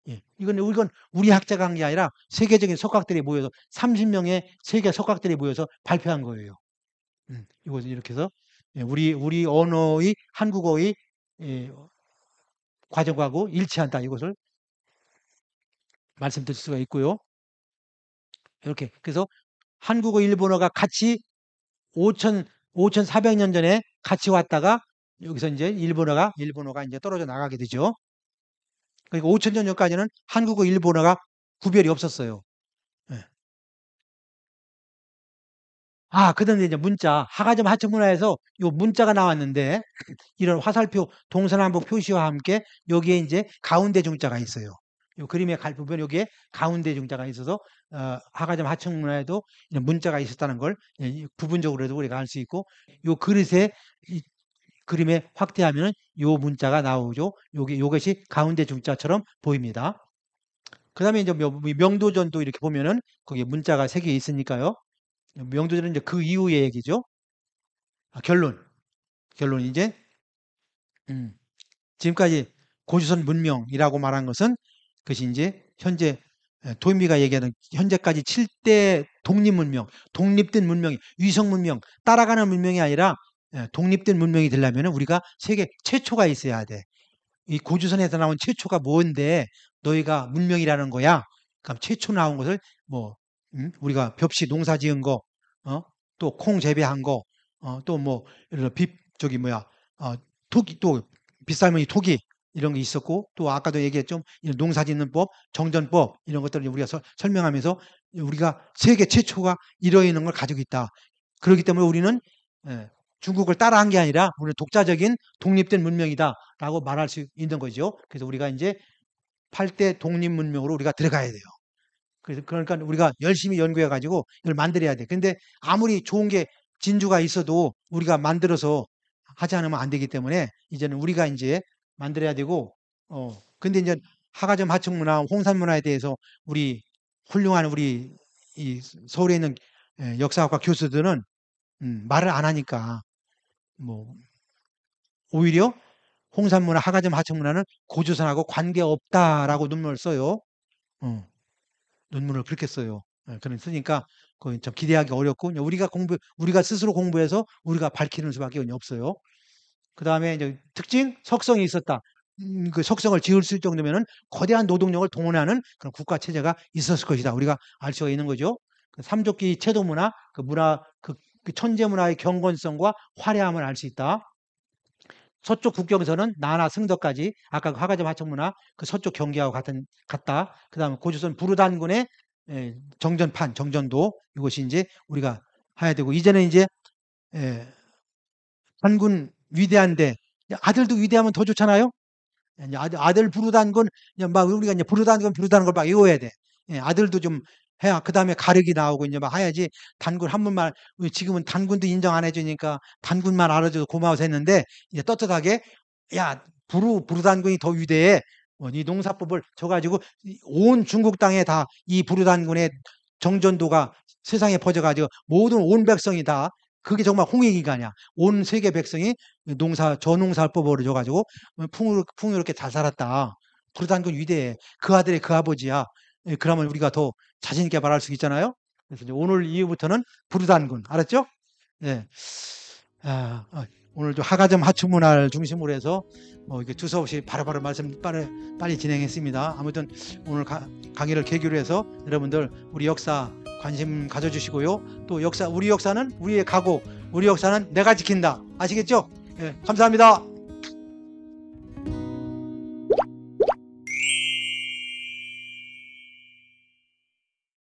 예. 이건 우리 학자가 한 게 아니라 세계적인 석학들이 모여서 30명의 세계 석학들이 모여서 발표한 거예요. 이것은 이렇게 해서, 예, 우리 언어의 한국어의, 예, 과정하고 일치한다, 이것을 말씀드릴 수가 있고요. 이렇게 그래서 한국어, 일본어가 같이 5,400년 전에 같이 왔다가 여기서 이제 일본어가 이제 떨어져 나가게 되죠. 그러니까 5,000년 전까지는 한국어, 일본어가 구별이 없었어요. 예. 그다음에 이제 문자, 하가점 하층문화에서 요 문자가 나왔는데 이런 화살표 동서남북 표시와 함께 여기에 이제 가운데 중자가 있어요. 요 그림에 보면 여기에 가운데 중자가 있어서 하가점 하층문화에도 이런 문자가 있었다는 걸 부분적으로도 우리가 알 수 있고, 요 그릇에 이 그림에 확대하면 요 문자가 나오죠. 요것이 가운데 중자처럼 보입니다. 그다음에 이제 명도전도 이렇게 보면은 거기에 문자가 3개 있으니까요. 명도전은 이제 그 이후의 얘기죠. 결론 이제 음, 지금까지 고조선 문명이라고 말한 것은 그것이 이제 현재 도인비가 얘기하는 현재까지 7대 독립 문명, 독립된 문명이 위성 문명, 따라가는 문명이 아니라 독립된 문명이 되려면 우리가 세계 최초가 있어야 돼. 이 고조선에서 나온 최초가 뭔데 너희가 문명이라는 거야? 그럼 최초 나온 것을 뭐 우리가 벽시 농사 지은 거, 또 콩 재배한 거, 또 뭐 예를 들어 저기 뭐야, 토기, 또 빗살무늬 토기 이런 게 있었고, 또 아까도 얘기했죠, 농사 짓는 법, 정전법 이런 것들을 우리가 설명하면서 우리가 세계 최초가 이러이는 걸 가지고 있다. 그렇기 때문에 우리는 중국을 따라한 게 아니라 우리는 독자적인 독립된 문명이다라고 말할 수 있는 거죠. 그래서 우리가 이제 8대 독립 문명으로 우리가 들어가야 돼요. 그러니까 우리가 열심히 연구해 가지고 이걸 만들어야 돼. 근데 아무리 좋은 게 진주가 있어도 우리가 만들어서 하지 않으면 안 되기 때문에 이제는 우리가 이제 만들어야 되고, 근데 이제 하가점 하층문화, 홍산문화에 대해서 우리 훌륭한 우리 이 서울에 있는 역사학과 교수들은 말을 안 하니까 뭐 오히려 홍산문화, 하가점 하층문화는 고조선하고 관계없다라고 논문을 써요. 논문을 그렇게 써요. 그러니까 그건 좀 기대하기 어렵고, 우리가 스스로 공부해서 우리가 밝히는 수밖에 없어요. 그 다음에 이제 특징, 석성이 있었다. 그 석성을 지을 수 있을 정도면은 거대한 노동력을 동원하는 그런 국가 체제가 있었을 것이다. 우리가 알 수가 있는 거죠. 그 삼족기 채도 문화, 그 천재 문화의 경건성과 화려함을 알 수 있다. 서쪽 국경선은 나나 승덕까지 아까 그 하가점 하청문화 그 서쪽 경계하고 같다. 그다음에 고조선 부르단군의 정전도 이것이 이제 우리가 해야 되고, 이제는 이제 단군 위대한데 아들도 위대하면 더 좋잖아요. 이제 아들 부르단군 막 우리가 이제 부르단군 걸 막 외워야 돼. 아들도 좀 해야 그 다음에 가륵이 나오고 이제 막 해야지. 단군 한 번만, 지금은 단군도 인정 안 해주니까 단군만 알아줘도 고마워서 했는데, 이제 떳떳하게 야 부르단군이 더 위대해. 이 농사법을 줘가지고 온 중국 땅에 다 이 부르단군의 정전도가 세상에 퍼져가지고 모든 온 백성이 다, 그게 정말 홍익인가냐, 온 세계 백성이 저농사법을 줘가지고 풍요롭게 잘 살았다. 부르단군 위대해. 그 아들의 그 아버지야. 그러면 우리가 더 자신 있게 말할 수 있잖아요. 그래서 이제 오늘 이후부터는 부르단군, 알았죠? 네. 오늘도 하가점 하층문화를 중심으로 해서 이렇게 두서없이 바로바로 말씀 빨리 진행했습니다. 아무튼 오늘 강의를 계기로 해서 여러분들 우리 역사 관심 가져주시고요. 또 우리 역사는 우리의 각오, 우리 역사는 내가 지킨다. 아시겠죠? 네, 감사합니다.